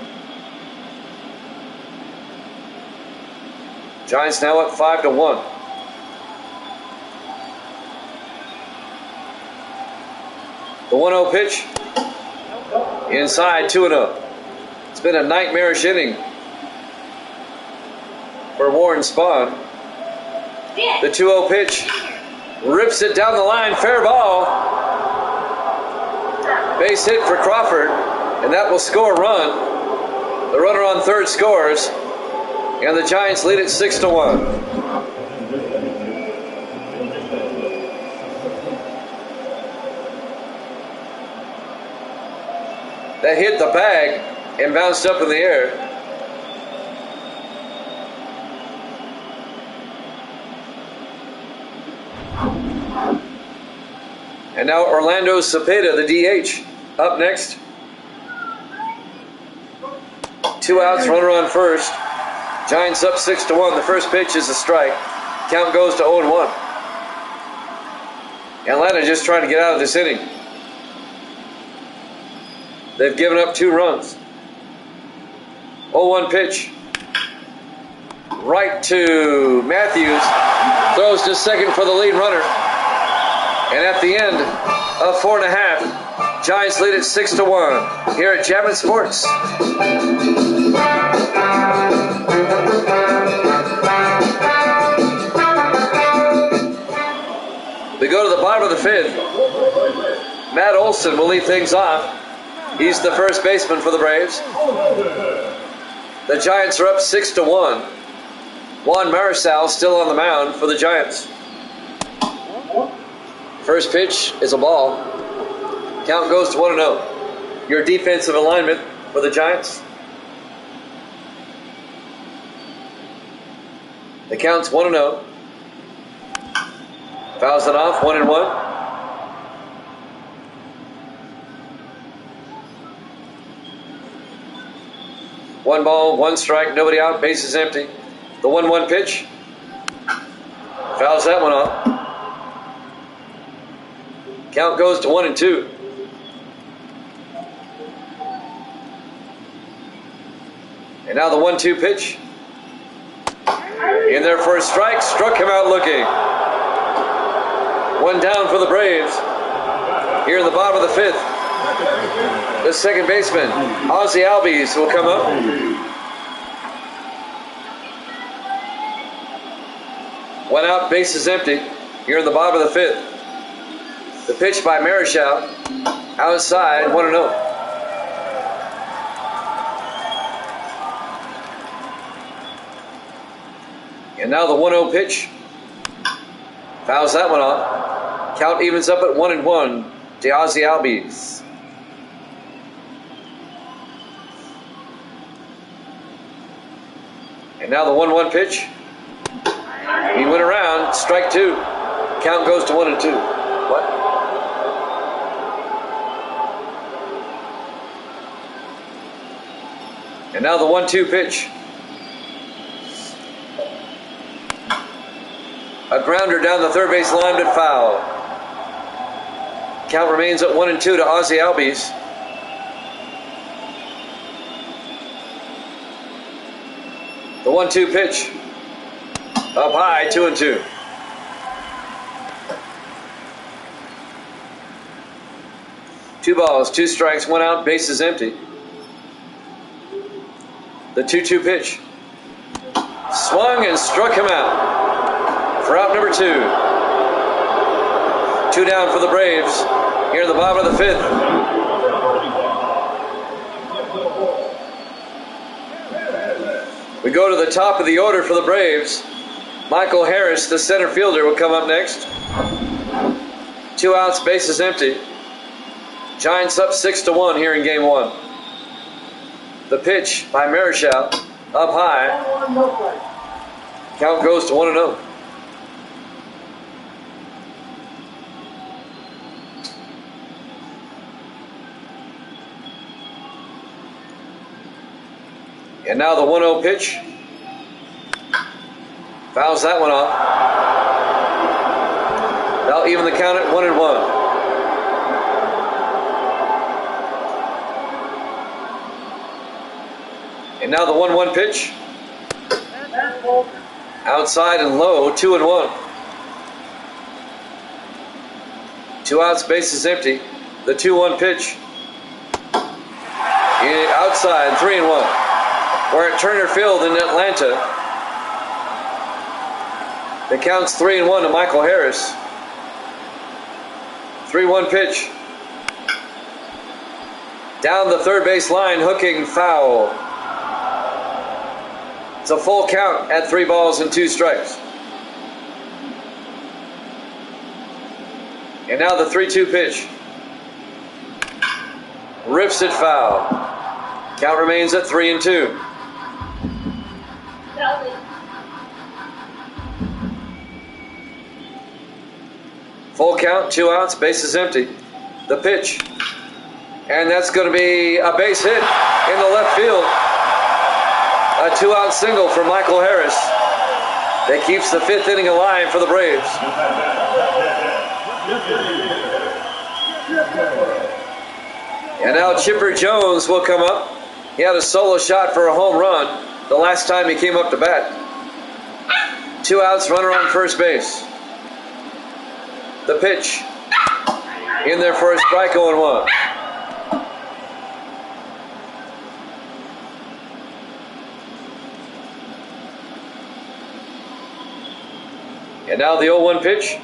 Giants now up 5-1. The 1-0 pitch. Inside, 2-0. It's been a nightmarish inning for Warren Spahn. The 2-0 pitch. Rips it down the line. Fair ball. Base hit for Crawford. And that will score a run. The runner on third scores. And the Giants lead it 6-1. That hit the bag and bounced up in the air. And now Orlando Cepeda, the DH, up next. 2 outs, runner on first. Giants up 6-1. The first pitch is a strike. Count goes to 0-1. Atlanta just trying to get out of this inning. They've given up 2 runs. 0-1 pitch. Right to Matthews. Throws to second for the lead runner. And at the end of 4.5, Giants lead it 6-1 here at Javits Sports. We go to the bottom of the 5th. Matt Olson will lead things off. He's the first baseman for the Braves. The Giants are up 6-1. Juan Marisal still on the mound for the Giants. First pitch is a ball. Count goes to 1-0. Your defensive alignment for the Giants. The count's 1-0. Fouls it off, 1-1. One ball, 1 strike, nobody out, bases empty. The 1-1 pitch. Fouls that one off. Count goes to 1-2. And now the 1-2 pitch. In there for a strike, struck him out looking. 1 down for the Braves. Here in the bottom of the 5th. The second baseman, Ozzie Albies, will come up. One out, bases empty. Here in the bottom of the 5th. The pitch by Marichal. Outside, 1-0. And now the 1-0 pitch. Fouls that one off. Count evens up at 1-1 to Ozzie Albies. And now the 1-1 pitch. He went around, strike 2. Count goes to 1-2. What? And now the 1-2 pitch. A grounder down the third base line, but foul. Count remains at 1-2 to Ozzie Albies. The 1-2 pitch. Up high, 2-2. Two balls, 2 strikes, 1 out, bases empty. The 2-2 pitch. Swung and struck him out for out number 2. 2 down for the Braves here in the bottom of the 5th. We go to the top of the order for the Braves. Michael Harris, the center fielder, will come up next. 2 outs, bases empty. Giants up 6-1 here in game 1. The pitch by Marichal, up high. Count goes to 1-0. And now the 1-0 pitch. Fouls that one off. That'll even the count at 1-1. And now the 1-1 pitch. Outside and low, 2-1. 2 outs, bases empty. The 2-1 pitch. Outside, 3-1. We're at Turner Field in Atlanta. The count's 3-1 to Michael Harris. 3-1 pitch. Down the third base line, hooking, foul. It's a full count at 3 balls and 2 strikes. And now the 3-2 pitch. Rips it foul. Count remains at 3-2. Full count, 2 outs, bases empty. The pitch. And that's going to be a base hit in the left field. A 2-out single for Michael Harris. That keeps the 5th inning alive for the Braves. And now Chipper Jones will come up. He had a solo shot for a home run the last time he came up to bat. 2 outs, runner on first base. The pitch. In there for a strike, 0-1. And now the 0-1 pitch.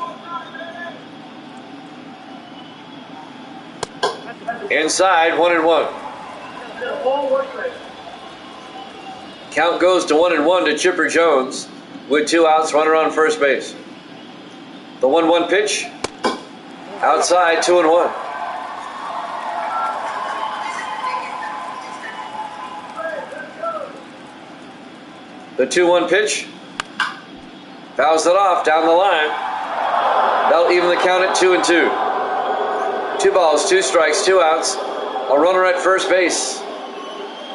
Inside, 1-1. Count goes to 1-1 to Chipper Jones with 2 outs, runner on first base. The 1-1 pitch. Outside, 2-1. The 2-1 pitch. Fouls it off down the line. That'll even the count at 2-2. 2 balls, 2 strikes, 2 outs. A runner at first base.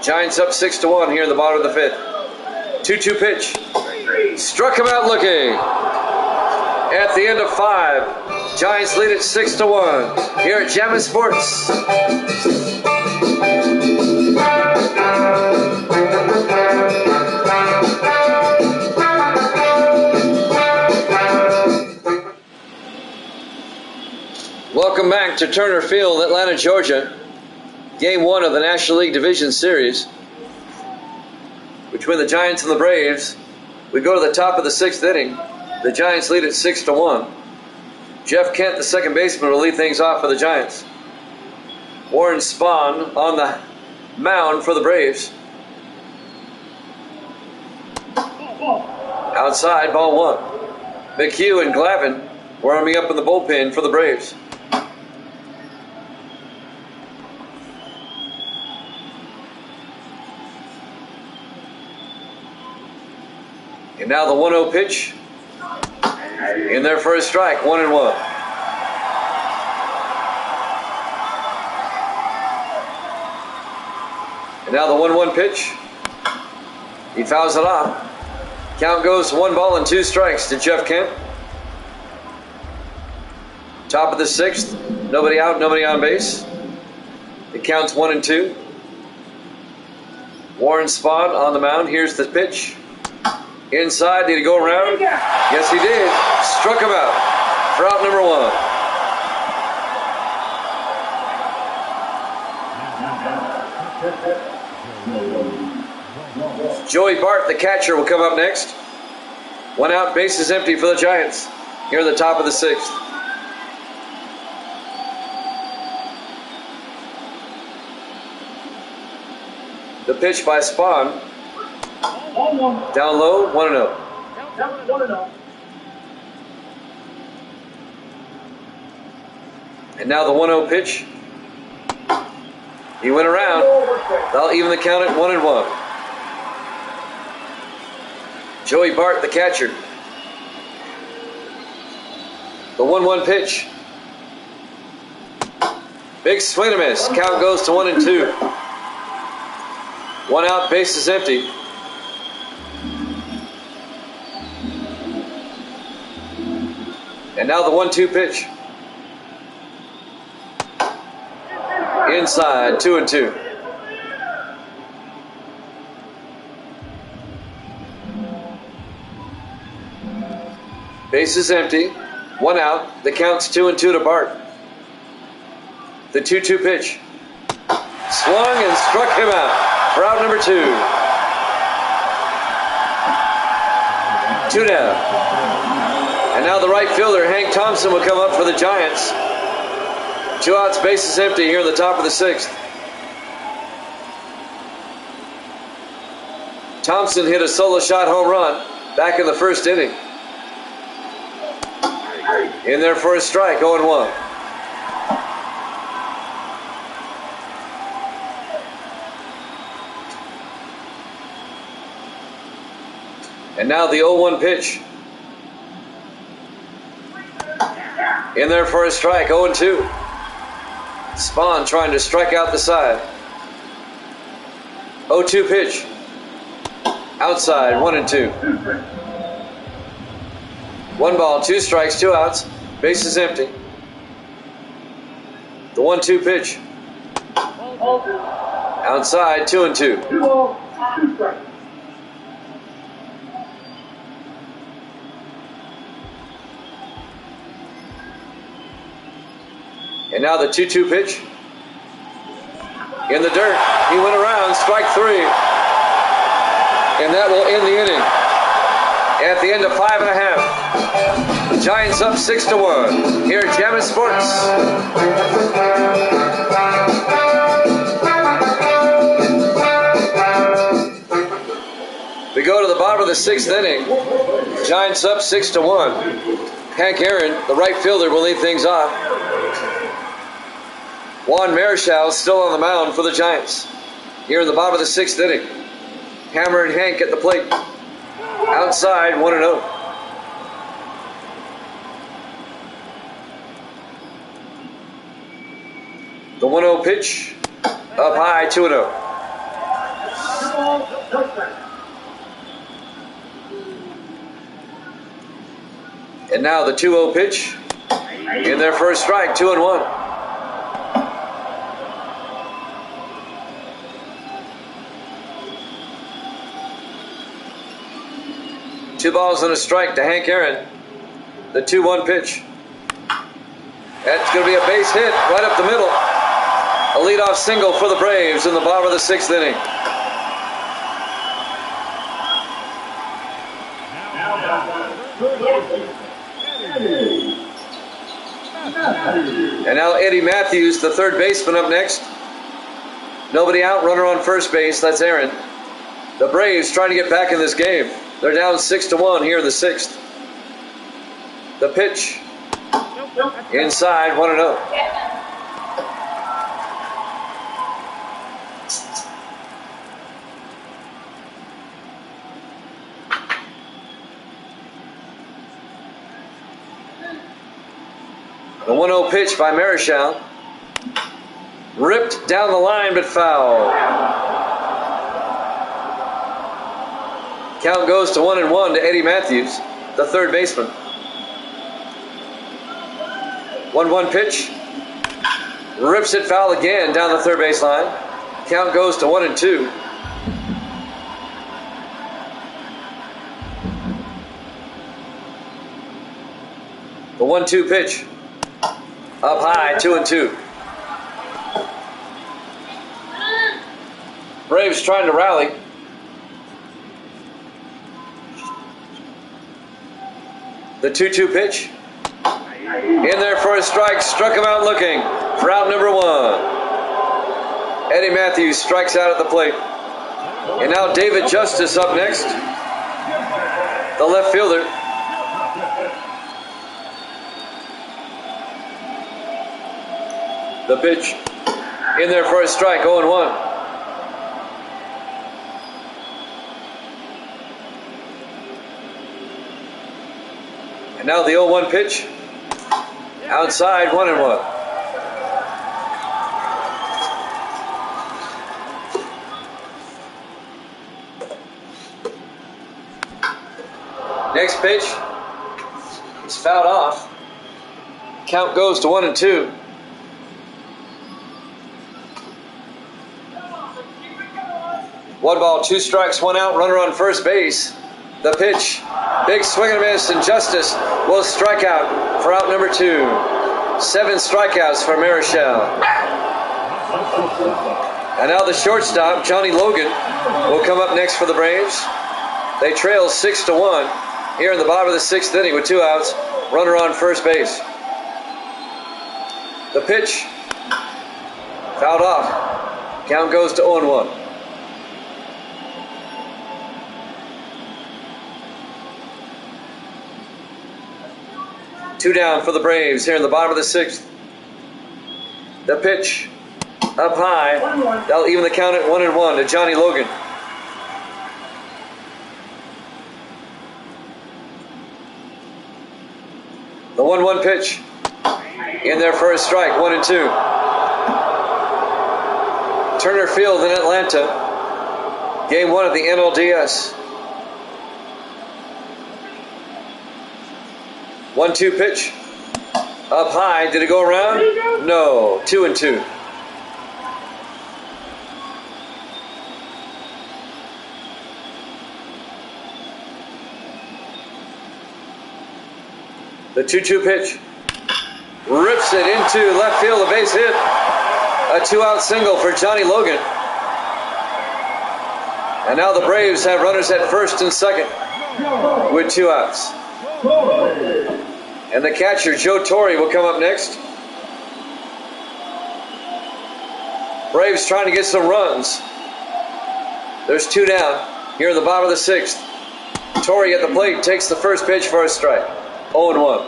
Giants up 6-1 here in the bottom of the 5th. 2-2 pitch. Struck him out looking. At the end of 5, Giants lead at 6-1 here at Jammin' Sports. Welcome back to Turner Field, Atlanta, Georgia. Game 1 of the National League Division Series between the Giants and the Braves. We go to the top of the 6th inning. The Giants lead at 6-1. Jeff Kent, the second baseman, will lead things off for the Giants. Warren Spahn on the mound for the Braves. Outside, ball 1. McHugh and Glavin warming up in the bullpen for the Braves. And now the 1-0 pitch. In there for a strike, 1-1. And now the 1-1 pitch. He fouls it off. Count goes to 1 ball and 2 strikes to Jeff Kent. Top of the 6th. Nobody out, nobody on base. It counts 1-2. Warren Spahn on the mound. Here's the pitch. Inside. Did he go around? Yes, he did. Struck him out for out number 1. Joey Bart, the catcher, will come up next. 1 out, bases empty for the Giants. Here at the top of the 6th. The pitch by Spahn. Down low, 1-0. And now the 1-0 pitch. He went around. That'll even the count at 1-1. Joey Bart, the catcher. The 1-1 pitch. Big swing and miss. Count goes to 1-2. 1 out, bases empty. And now the 1-2 pitch. Inside, 2-2. Bases empty. 1 out. The count's 2-2 to Bart. The 2-2 pitch. Swung and struck him out. For out number 2. 2 down. And now the right fielder, Hank Thompson, will come up for the Giants. 2 outs, bases empty here in the top of the 6th. Thompson hit a solo shot home run back in the 1st inning. In there for a strike, 0-1. And now the 0-1 pitch. In there for a strike, 0-2. Spahn trying to strike out the side. 0-2 pitch. Outside, 1-2. 1 ball, 2 strikes, 2 outs. Bases empty. The 1-2 pitch. Outside, 2-2. And now the 2-2 pitch. In the dirt. He went around, strike 3. And that will end the inning. At the end of 5.5. The Giants up 6-1. Here at Jammin' Sports. We go to the bottom of the 6th inning. Giants up 6-1. Hank Aaron, the right fielder, will lead things off. Juan Marichal still on the mound for the Giants. Here in the bottom of the 6th inning. Hammer and Hank at the plate. Outside, 1-0. The 1-0 pitch. Up high, 2-0. And now the 2-0 pitch. In their first strike, 2-1. Two balls and a strike to Hank Aaron. The 2-1 pitch. That's going to be a base hit right up the middle. A leadoff single for the Braves in the bottom of the 6th inning. And now Eddie Matthews, the 3rd baseman, up next. Nobody out, runner on first base. That's Aaron. The Braves trying to get back in this game. They're down 6-1 here in the 6th. The pitch. Inside, 1-0. The 1-0 pitch by Marichal. Ripped down the line, but foul. Count goes to 1-1 to Eddie Matthews, the third baseman. 1-1 pitch. Rips it foul again down the third baseline. Count goes to 1-2. The 1-2 pitch. Up high, 2-2. Braves trying to rally. The 2-2 pitch. In there for a strike. Struck him out looking for out number 1. Eddie Matthews strikes out at the plate. And now David Justice up next. The left fielder. The pitch. In there for a strike. 0-1. And now the 0-1 pitch. Outside, 1-1. Next pitch is fouled off. Count goes to 1-2. One ball, 2 strikes, 1 out, runner on first base. The pitch, big swing and a miss, and Justice will strike out for out number 2. 7 strikeouts for Marichal. And now the shortstop, Johnny Logan, will come up next for the Braves. They trail 6-1 here in the bottom of the 6th inning with 2 outs, runner on first base. The pitch, fouled off. Count goes to 0-1. Two down for the Braves here in the bottom of the 6th. The pitch up high. That'll even the count at 1-1 to Johnny Logan. The 1-1 pitch. In there for a strike. 1-2. Turner Field in Atlanta. Game 1 of the NLDS. 1-2 pitch. Up high. Did it go around? No. 2-2. The 2-2 pitch. Rips it into left field. A base hit. A 2-out single for Johnny Logan. And now the Braves have runners at first and second with 2 outs. And the catcher, Joe Torre, will come up next. Braves trying to get some runs. There's 2 down here in the bottom of the 6th. Torre at the plate takes the first pitch for a strike. 0-1.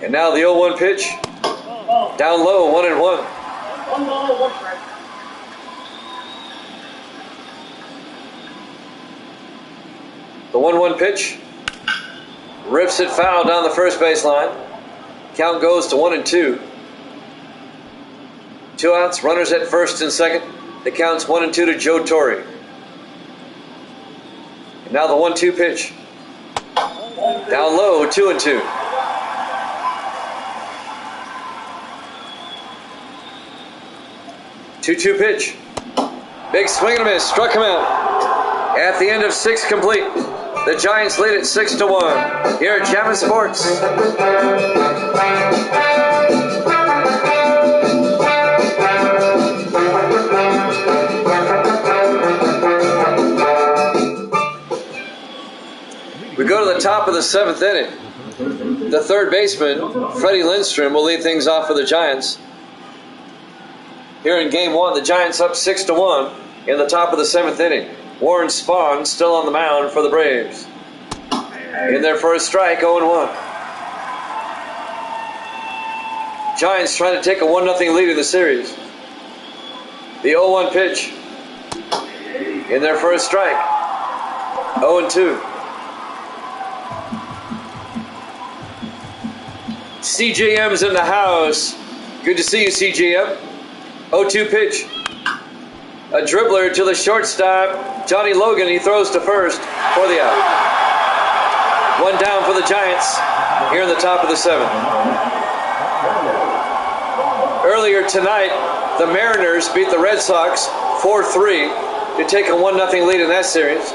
And now the 0-1 pitch. Down low, 1-1. The 1-1 pitch. Rips it foul down the first baseline. Count goes to 1-2. 2 outs, runners at first and second. The count's 1-2 to Joe Torre. And now the 1-2 pitch. Down low, 2-2. 2-2 pitch. Big swing and a miss. Struck him out. At the end of 6 complete. The Giants lead it 6-1 here at Chapman Sports. We go to the top of the 7th inning. The third baseman, Freddie Lindstrom, will lead things off for the Giants. Here in Game 1, the Giants up 6-1 in the top of the 7th inning. Warren Spahn still on the mound for the Braves. In there for a strike, 0-1. Giants trying to take a 1-0 lead in the series. The 0-1 pitch. In there for a strike. 0-2. CJM's in the house. Good to see you, CJM. 0-2 pitch. A dribbler to the shortstop, Johnny Logan. He throws to first for the out. One down for the Giants here in the top of the 7th. Earlier tonight, the Mariners beat the Red Sox 4-3 to take a 1-0 lead in that series.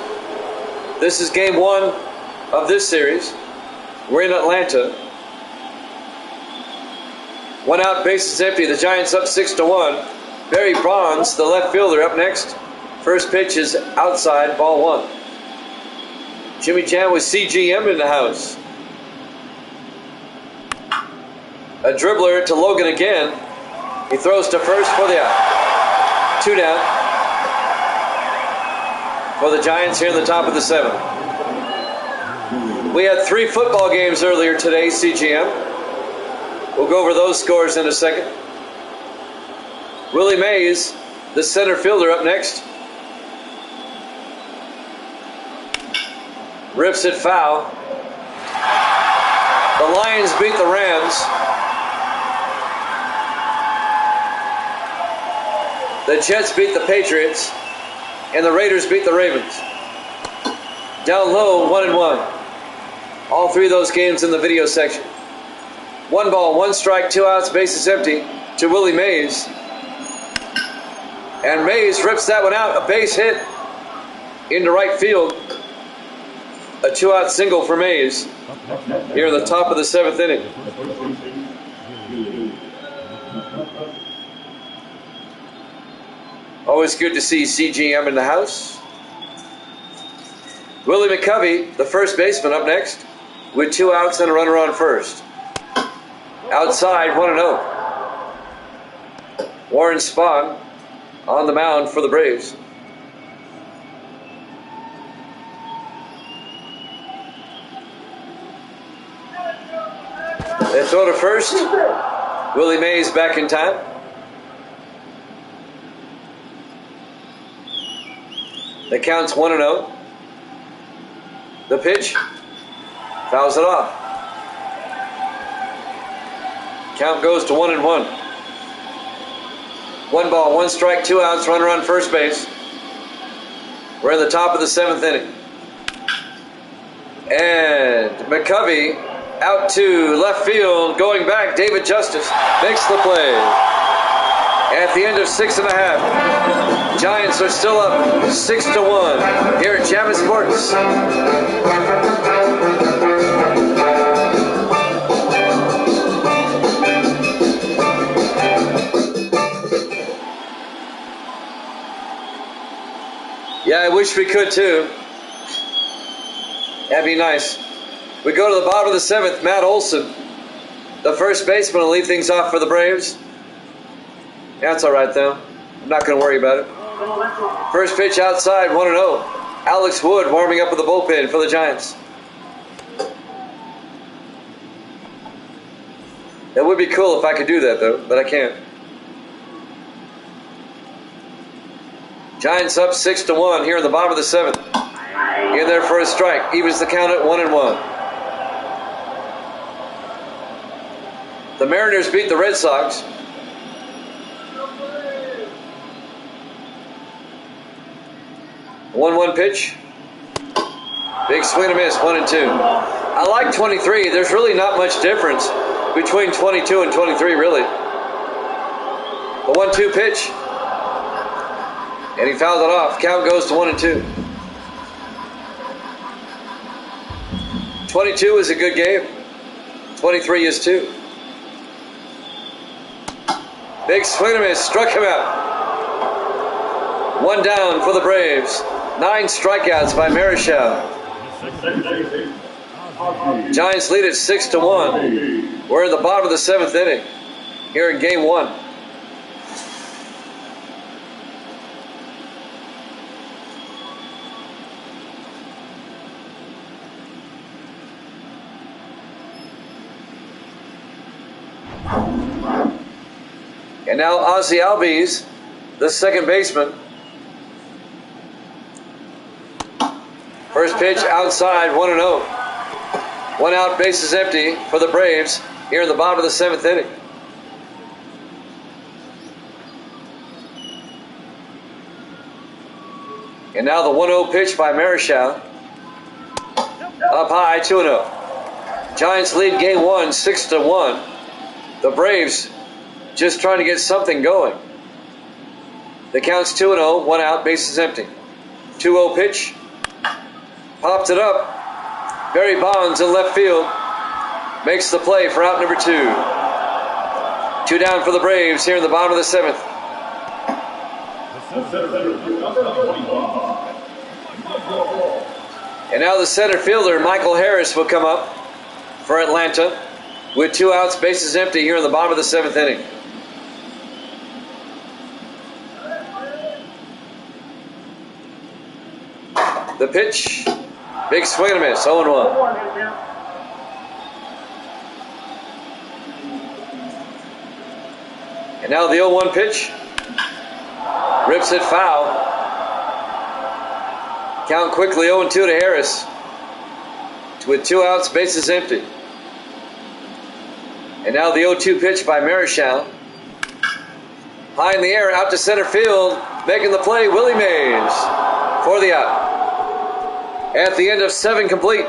This is game 1 of this series. We're in Atlanta. 1 out, bases empty. The Giants up 6-1. Barry Bonds, the left fielder, up next. First pitch is outside, ball 1. Jimmy Jam with CGM in the house. A dribbler to Logan again. He throws to first for the out. 2 down for the Giants here in the top of the 7th. We had 3 football games earlier today, CGM. We'll go over those scores in a second. Willie Mays, the center fielder, up next. Rips it foul. The Lions beat the Rams. The Jets beat the Patriots. And the Raiders beat the Ravens. Down low, 1-1. All 3 of those games in the video section. 1 ball, 1 strike, 2 outs, bases empty to Willie Mays. And Mays rips that one out. A base hit into right field. A 2-out single for Mays here in the top of the 7th inning. Always good to see CGM in the house. Willie McCovey, the first baseman, up next with 2 outs and a runner on first. Outside, 1-0. Warren Spahn on the mound for the Braves. They throw to first. Willie Mays back in time. The count's 1-0. The pitch. Fouls it off. Count goes to 1-1. 1 ball, 1 strike, 2 outs, runner on first base. We're in the top of the 7th inning. And McCovey out to left field, going back. David Justice makes the play. At the end of 6.5, Giants are still up 6-1 here at Jammin' Sports. Yeah, I wish we could too. That'd be nice. We go to the bottom of the 7th. Matt Olson, the first baseman, will lead things off for the Braves. That's all right though. I'm not going to worry about it. First pitch outside, 1-0. Alex Wood warming up with the bullpen for the Giants. That would be cool if I could do that though, but I can't. Giants up 6-1 here in the bottom of the 7th. In there for a strike. Evens the count at 1-1. The Mariners beat the Red Sox. One pitch. Big swing and miss, 1-2. I like 23. There's really not much difference between 22 and 23, really. The 1-2 pitch. And he fouls it off. Count goes to 1-2. 22 is a good game. 23 is too. Big swing and miss. Struck him out. 1 down for the Braves. 9 strikeouts by Marichal. Giants lead at 6-1. We're in the bottom of the 7th inning here in game 1. And now Ozzie Albies, the second baseman. First pitch outside, 1-0. 1 out, bases empty for the Braves here in the bottom of the 7th inning. And now the 1-0 pitch by Marichal. Up high, 2-0. Giants lead game 1, 6-1. The Braves just trying to get something going. The count's 2-0, 1 out, bases empty. 2-0 pitch. Popped it up. Barry Bonds in left field. Makes the play for out number 2. 2 down for the Braves here in the bottom of the 7th. And now the center fielder, Michael Harris, will come up for Atlanta with 2 outs, bases empty here in the bottom of the 7th inning. The pitch, big swing and a miss, 0-1. And now the 0-1 pitch. Rips it foul. Count quickly 0-2 to Harris. With 2 outs, bases empty. And now the 0-2 pitch by Marichal. High in the air, out to center field. Making the play, Willie Mays for the out. At the end of 7 complete,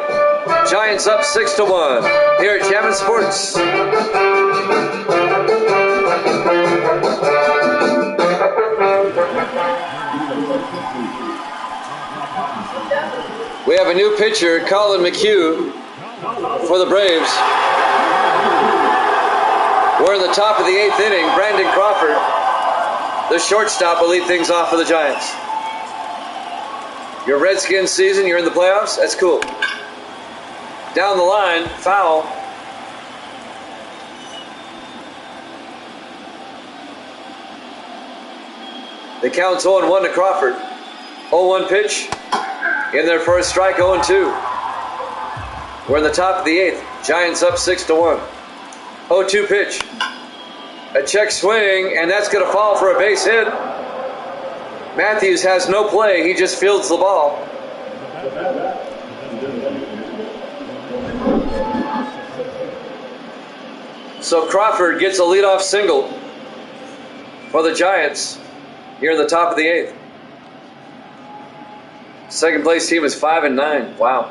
Giants up 6-1 here at Chapman Sports. We have a new pitcher, Colin McHugh, for the Braves. We're in the top of the 8th inning. Brandon Crawford, the shortstop, will lead things off for the Giants. Your Redskins season, you're in the playoffs? That's cool. Down the line, foul. The count's 0-1 to Crawford. 0-1 pitch. In their first strike, 0-2. We're in the top of the 8th. Giants up 6-1. 0-2 pitch. A check swing, and that's going to fall for a base hit. Matthews has no play. He just fields the ball. So Crawford gets a leadoff single for the Giants here in the top of the 8th. Second place team is 5-9. Wow.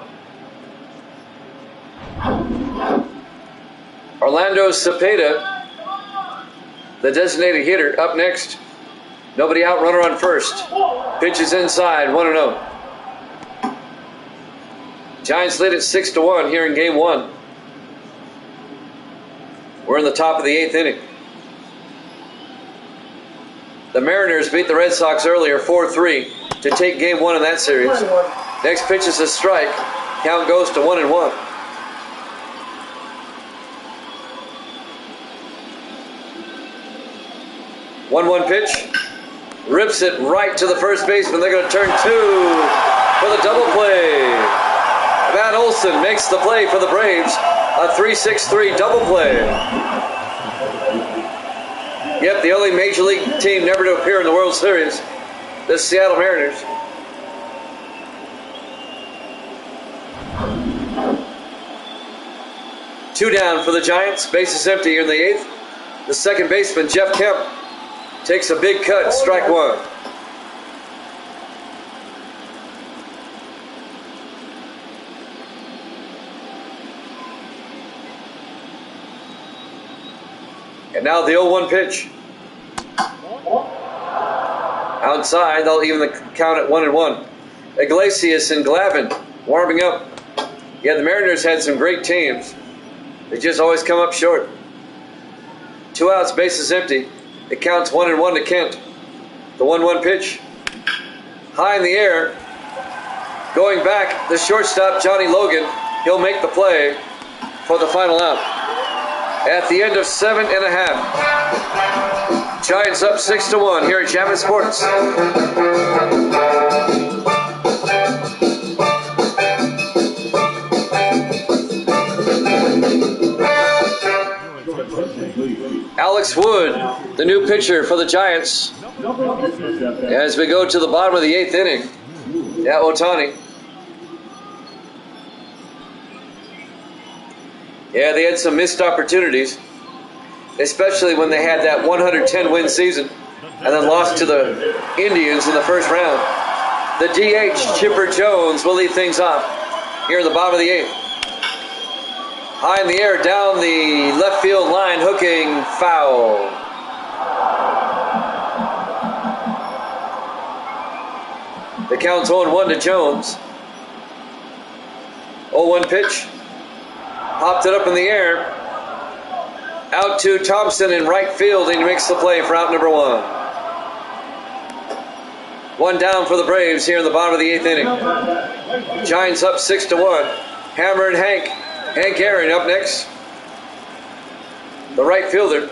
Orlando Cepeda, the designated hitter, up next. Nobody out, runner on first. Pitches inside, 1-0. Giants lead at 6-1 here in game 1. We're in the top of the 8th inning. The Mariners beat the Red Sox earlier 4-3 to take game 1 in that series. Next pitch is a strike. Count goes to 1-1. One pitch. Rips it right to the first baseman. They're going to turn 2 for the double play. Matt Olson makes the play for the Braves. A 3-6-3 double play. Yep, the only Major League team never to appear in the World Series, the Seattle Mariners. Two down for the Giants. Bases empty here in the 8th. The second baseman, Jeff Kemp, takes a big cut, strike 1. And now the 0-1 pitch. Outside, they'll even the count at 1-1. Iglesias and Glavine warming up. Yeah, the Mariners had some great teams. They just always come up short. 2 outs, bases empty. It counts 1-1 to Kent. The 1-1 pitch. High in the air. Going back, the shortstop, Johnny Logan. He'll make the play for the final out. At the end of 7.5. Giants up 6-1 here at Chapman Sports. Alex Wood, the new pitcher for the Giants, as we go to the bottom of the 8th inning. Yeah, Ohtani. Yeah, they had some missed opportunities, especially when they had that 110-win season and then lost to the Indians in the first round. The DH, Chipper Jones, will lead things off here in the bottom of the 8th. High in the air, down the left field line, hooking, foul. The count's 0-1 to Jones. 0-1 pitch. Popped it up in the air. Out to Thompson in right field, and he makes the play for out number 1. 1 down for the Braves here in the bottom of the 8th inning. Giants up 6-1. Hammer and Hank. Hank Aaron up next. The right fielder.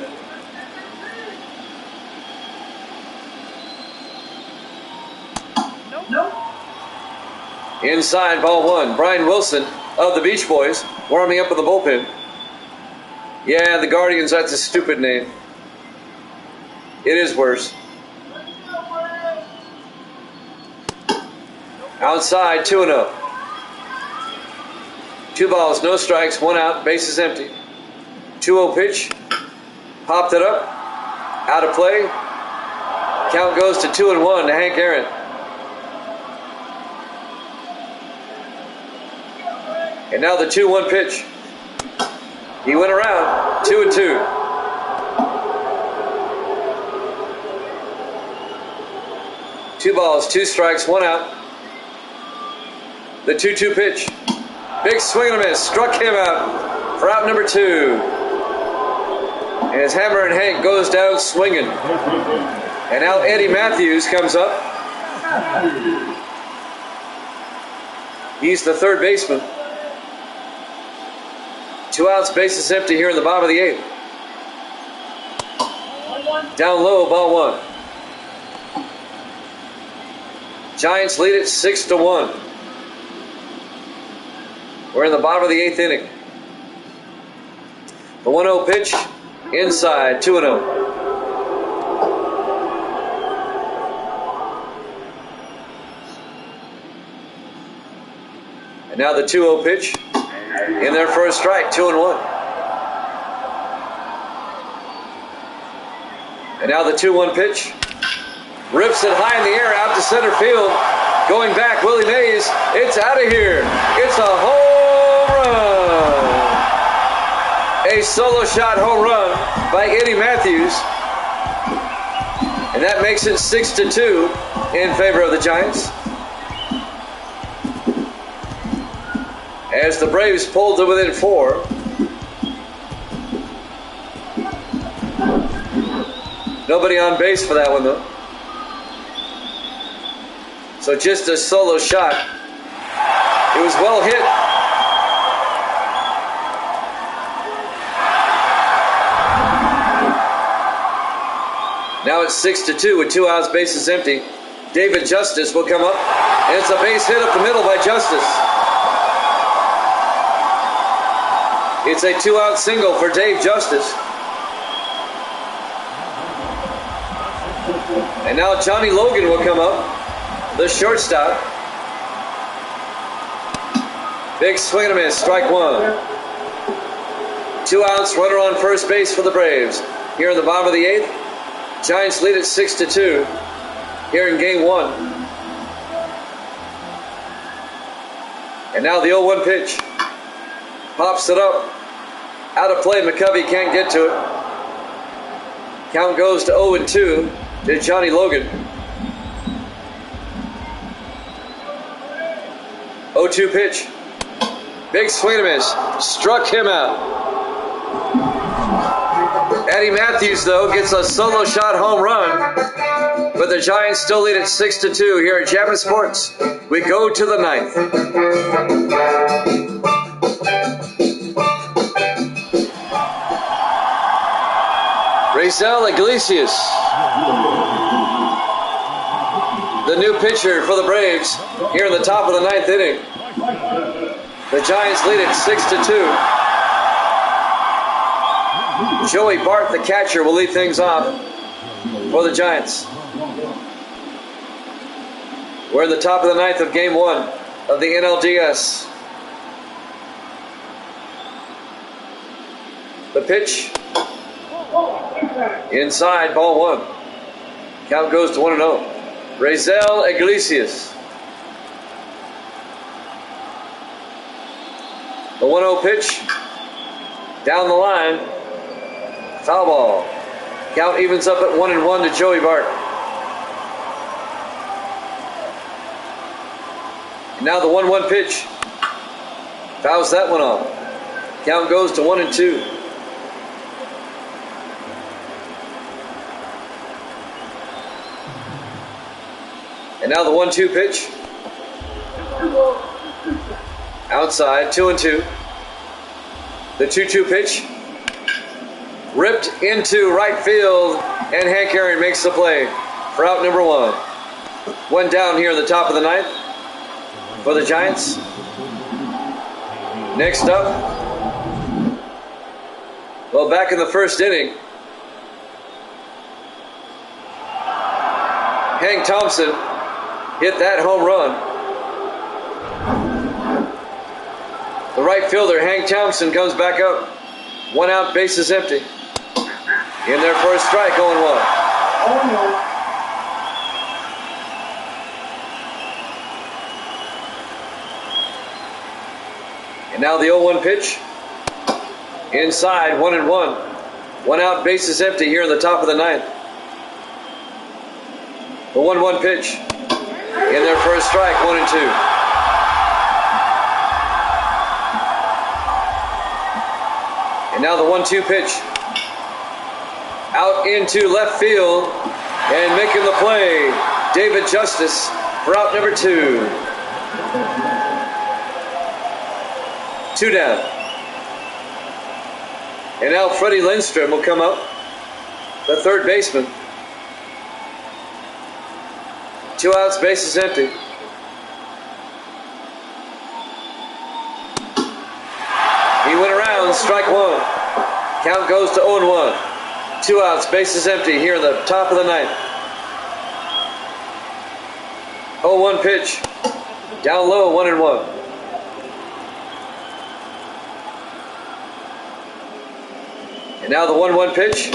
Nope. Inside, ball 1. Brian Wilson of the Beach Boys warming up in the bullpen. Yeah, the Guardians, that's a stupid name. It is worse. Outside, 2-0. 2 balls, no strikes, 1 out, bases empty. 2-0 pitch. Popped it up. Out of play. Count goes to 2-1 to Hank Aaron. And now the 2-1 pitch. He went around, 2-2. Two balls, 2 strikes, 1 out. The 2-2 pitch. Big swing and a miss. Struck him out for out number 2. As Hammer and Hank goes down swinging. And now Eddie Matthews comes up. He's the third baseman. 2 outs, bases empty here in the bottom of the 8th. Down low, ball 1. Giants lead it 6-1. We're in the bottom of the 8th inning. The 1-0 pitch, inside, 2-0. And now the 2-0 pitch. In there for a strike, 2-1. And now the 2-1 pitch. Rips it high in the air out to center field. Going back, Willie Mays. It's out of here. It's a home run. A solo shot home run by Eddie Matthews. And that makes it 6-2 in favor of the Giants. As the Braves pulled to within 4. Nobody on base for that one, though. So just a solo shot. It was well hit. Now it's 6-2 with 2 outs, bases empty. David Justice will come up, and it's a base hit up the middle by Justice. It's a 2-out single for Dave Justice. And now Johnny Logan will come up, the shortstop. Big swing and a miss, strike 1. 2 outs, runner on first base for the Braves. Here in the bottom of the 8th, Giants lead at 6-2 here in game 1. And now the 0-1 pitch. Pops it up. Out of play, McCovey can't get to it. Count goes to 0-2 to Johnny Logan. 0-2 pitch. Big swing and a miss. Struck him out. Eddie Matthews, though, gets a solo shot home run. But the Giants still lead at 6-2 here at Japan Sports. We go to the 9th. Raisel Iglesias, the new pitcher for the Braves here in the top of the 9th inning. The Giants lead at 6-2. Joey Bart, the catcher, will lead things off for the Giants. We're in the top of the 9th of game 1 of the NLDS. The pitch. Inside, ball one. Count goes to 1-0. Razel Iglesias. The 1-0 pitch. Down the line. Foul ball. Count evens up at 1-1 to Joey Bart. And now the 1-1 pitch. Fouls that one off. Count goes to 1-2. And now the 1-2 pitch. Outside, 2-2. The 2-2 pitch. Ripped into right field, and Hank Aaron makes the play for out number 1. One down here in the top of the ninth for the Giants. Next up, well, back in the first inning, Hank Thompson hit that home run. The right fielder, Hank Thompson, comes back up. 1 out, bases empty. In there for a strike, 0-1. And now the 0-1 pitch. Inside, 1-1. 1 out, bases empty here in the top of the ninth. The 1-1 pitch. In there for a strike, 1-2. And now the 1-2 pitch. Out into left field. And making the play, David Justice for out number 2. 2 down. And now Freddie Lindstrom will come up, the third baseman. 2 outs, bases empty. He went around, strike 1. Count goes to 0-1. 2 outs, bases empty here in the top of the ninth. 0-1 pitch. Down low, 1-1. And now the 1-1 pitch.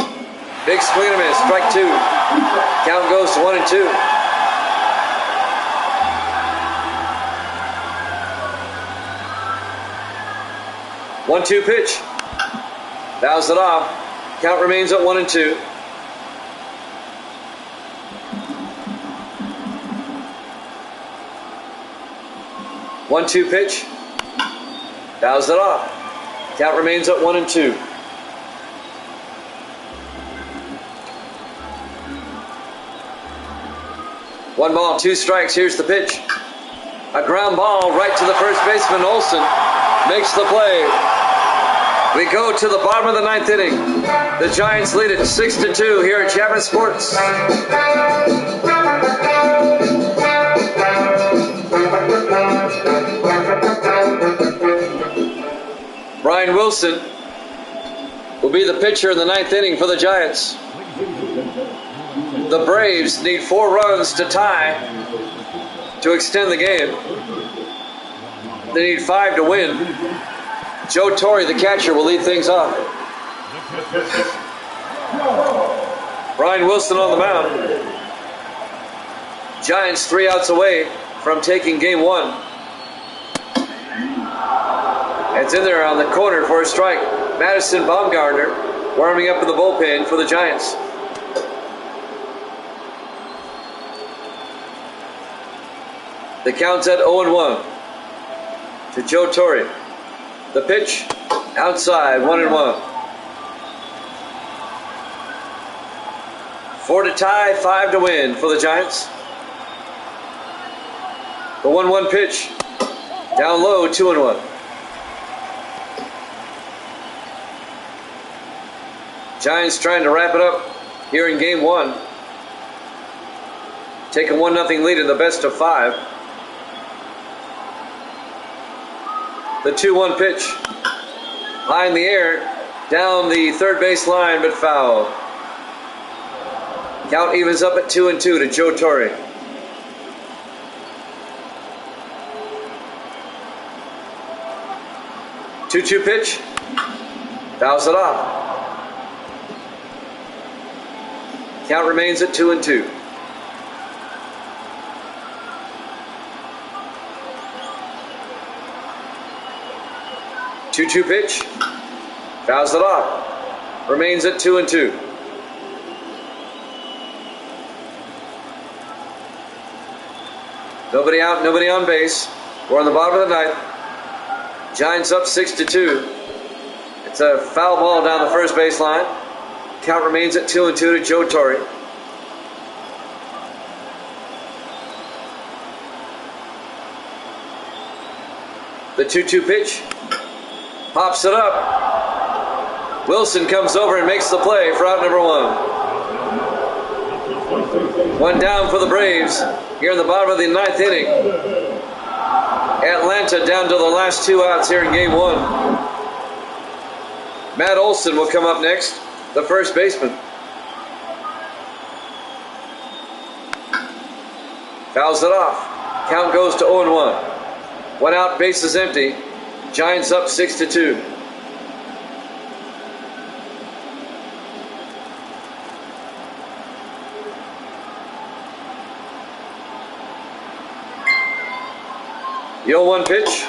Big swing and a miss, strike 2. Count goes to 1-2. One-two pitch. Fouls it off. Count remains at 1-2. One-two pitch. Fouls it off. Count remains at 1-2. One ball, 2 strikes. Here's the pitch. A ground ball right to the first baseman. Olsen makes the play. We go to the bottom of the ninth inning. The Giants lead it 6-2 here at Chapman Sports. Brian Wilson will be the pitcher in the ninth inning for the Giants. The Braves need 4 runs to tie to extend the game. They need 5 to win. Joe Torre, the catcher, will lead things off. Brian Wilson on the mound. Giants 3 outs away from taking game 1. It's in there on the corner for a strike. Madison Bumgarner warming up in the bullpen for the Giants. The count's at 0-1 to Joe Torre. The pitch, outside, 1-1. 4 to tie, 5 to win for the Giants. The 1-1 pitch, down low, 2-1. Giants trying to wrap it up here in game 1. Take a 1-0 lead in the best of 5. The 2-1 pitch. High in the air, down the third base line, but foul. Count evens up at 2-2 to Joe Torre. Two-two pitch. Fouls it off. Count remains at 2-2. Two-two pitch. Fouls it off. Remains at 2-2. Nobody out, nobody on base. We're on the bottom of the ninth. Giants up 6-2. It's a foul ball down the first baseline. Count remains at 2-2 to Joe Torre. The 2-2 pitch. Pops it up. Wilson comes over and makes the play for out number one. One down for the Braves here in the bottom of the ninth inning. Atlanta down to the last 2 outs here in game one. Matt Olson will come up next, the first baseman. Fouls it off. Count goes to 0-1. One out, bases empty. Giants up 6-2. The 0-1 pitch.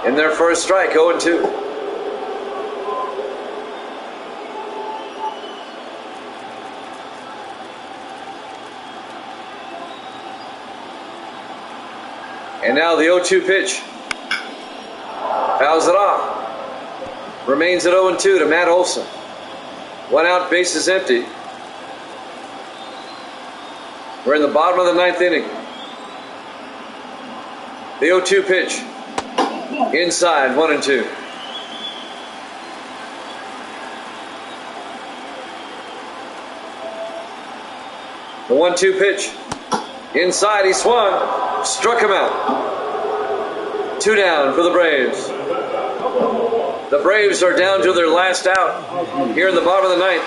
In their first strike, 0-2. And now the 0-2 pitch. Fouls it off. Remains at 0-2 to Matt Olson. One out, bases empty. We're in the bottom of the ninth inning. The 0-2 pitch. Inside, 1-2. The 1-2 pitch. Inside, he swung. Struck him out. 2 down for the Braves. The Braves are down to their last out here in the bottom of the ninth.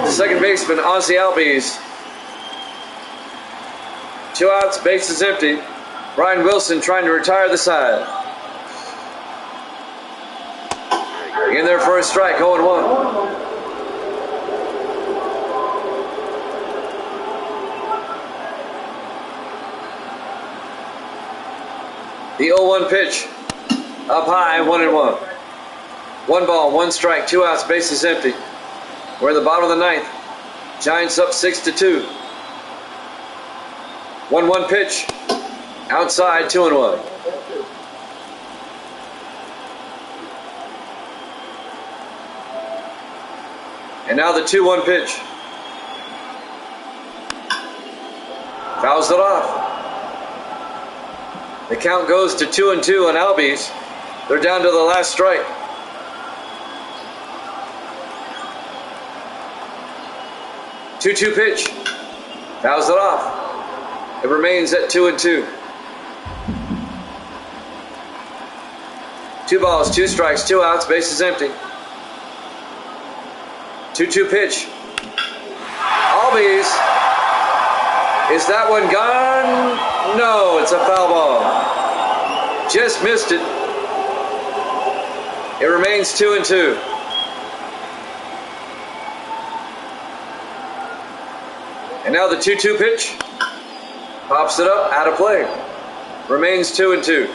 The second baseman, Ozzie Albies. 2 outs, bases empty. Brian Wilson trying to retire the side. In there for a strike, 0-1. The 0-1 pitch. Up high, 1-1. 1 ball, 1 strike, 2 outs, bases empty. We're in the bottom of the ninth. Giants up 6-2. 1-1 pitch. Outside, 2-1. And now the 2-1 pitch. Fouls it off. The count goes to 2-2 on Albies. They're down to the last strike. Two-two pitch. Fouls it off. It remains at 2-2. 2 balls, 2 strikes, 2 outs, bases empty. 2-2 pitch. Albies. Is that one gone? No, it's a foul ball. Just missed it. It remains 2-2. And now the 2-2 pitch. Pops it up, out of play. Remains 2-2.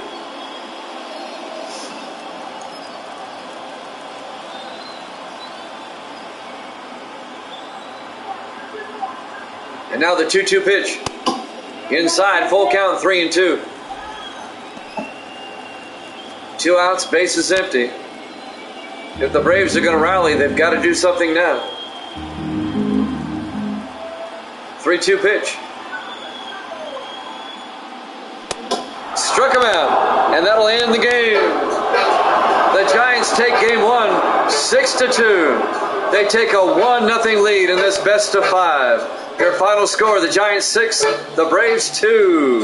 And now the 2-2 pitch. Inside, full count, 3-2. 2 outs, bases empty. If the Braves are going to rally, they've got to do something now. 3-2 pitch. Struck him out, and that'll end the game. The Giants take game 1, 6-2. They take a 1-0 lead in this best of 5. Your final score, the Giants 6, the Braves 2.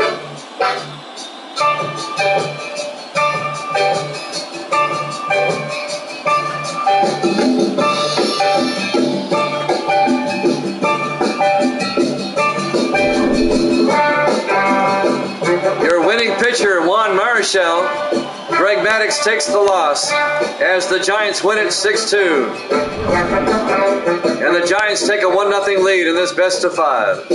Your winning pitcher Juan Marichal. Greg Maddux takes the loss as the Giants win it 6-2. And the Giants take a 1-0 lead in this best of 5.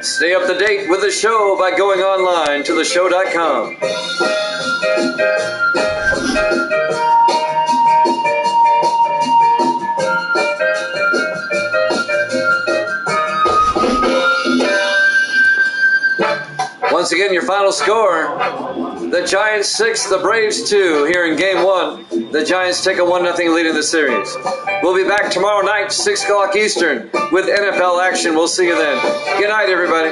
Stay up to date with the show by going online to theshow.com. Once again, your final score: the Giants 6, the Braves 2 here in Game 1. The Giants take a 1-0 lead in the series. We'll be back tomorrow night, 6 o'clock Eastern, with NFL action. We'll see you then. Good night, everybody.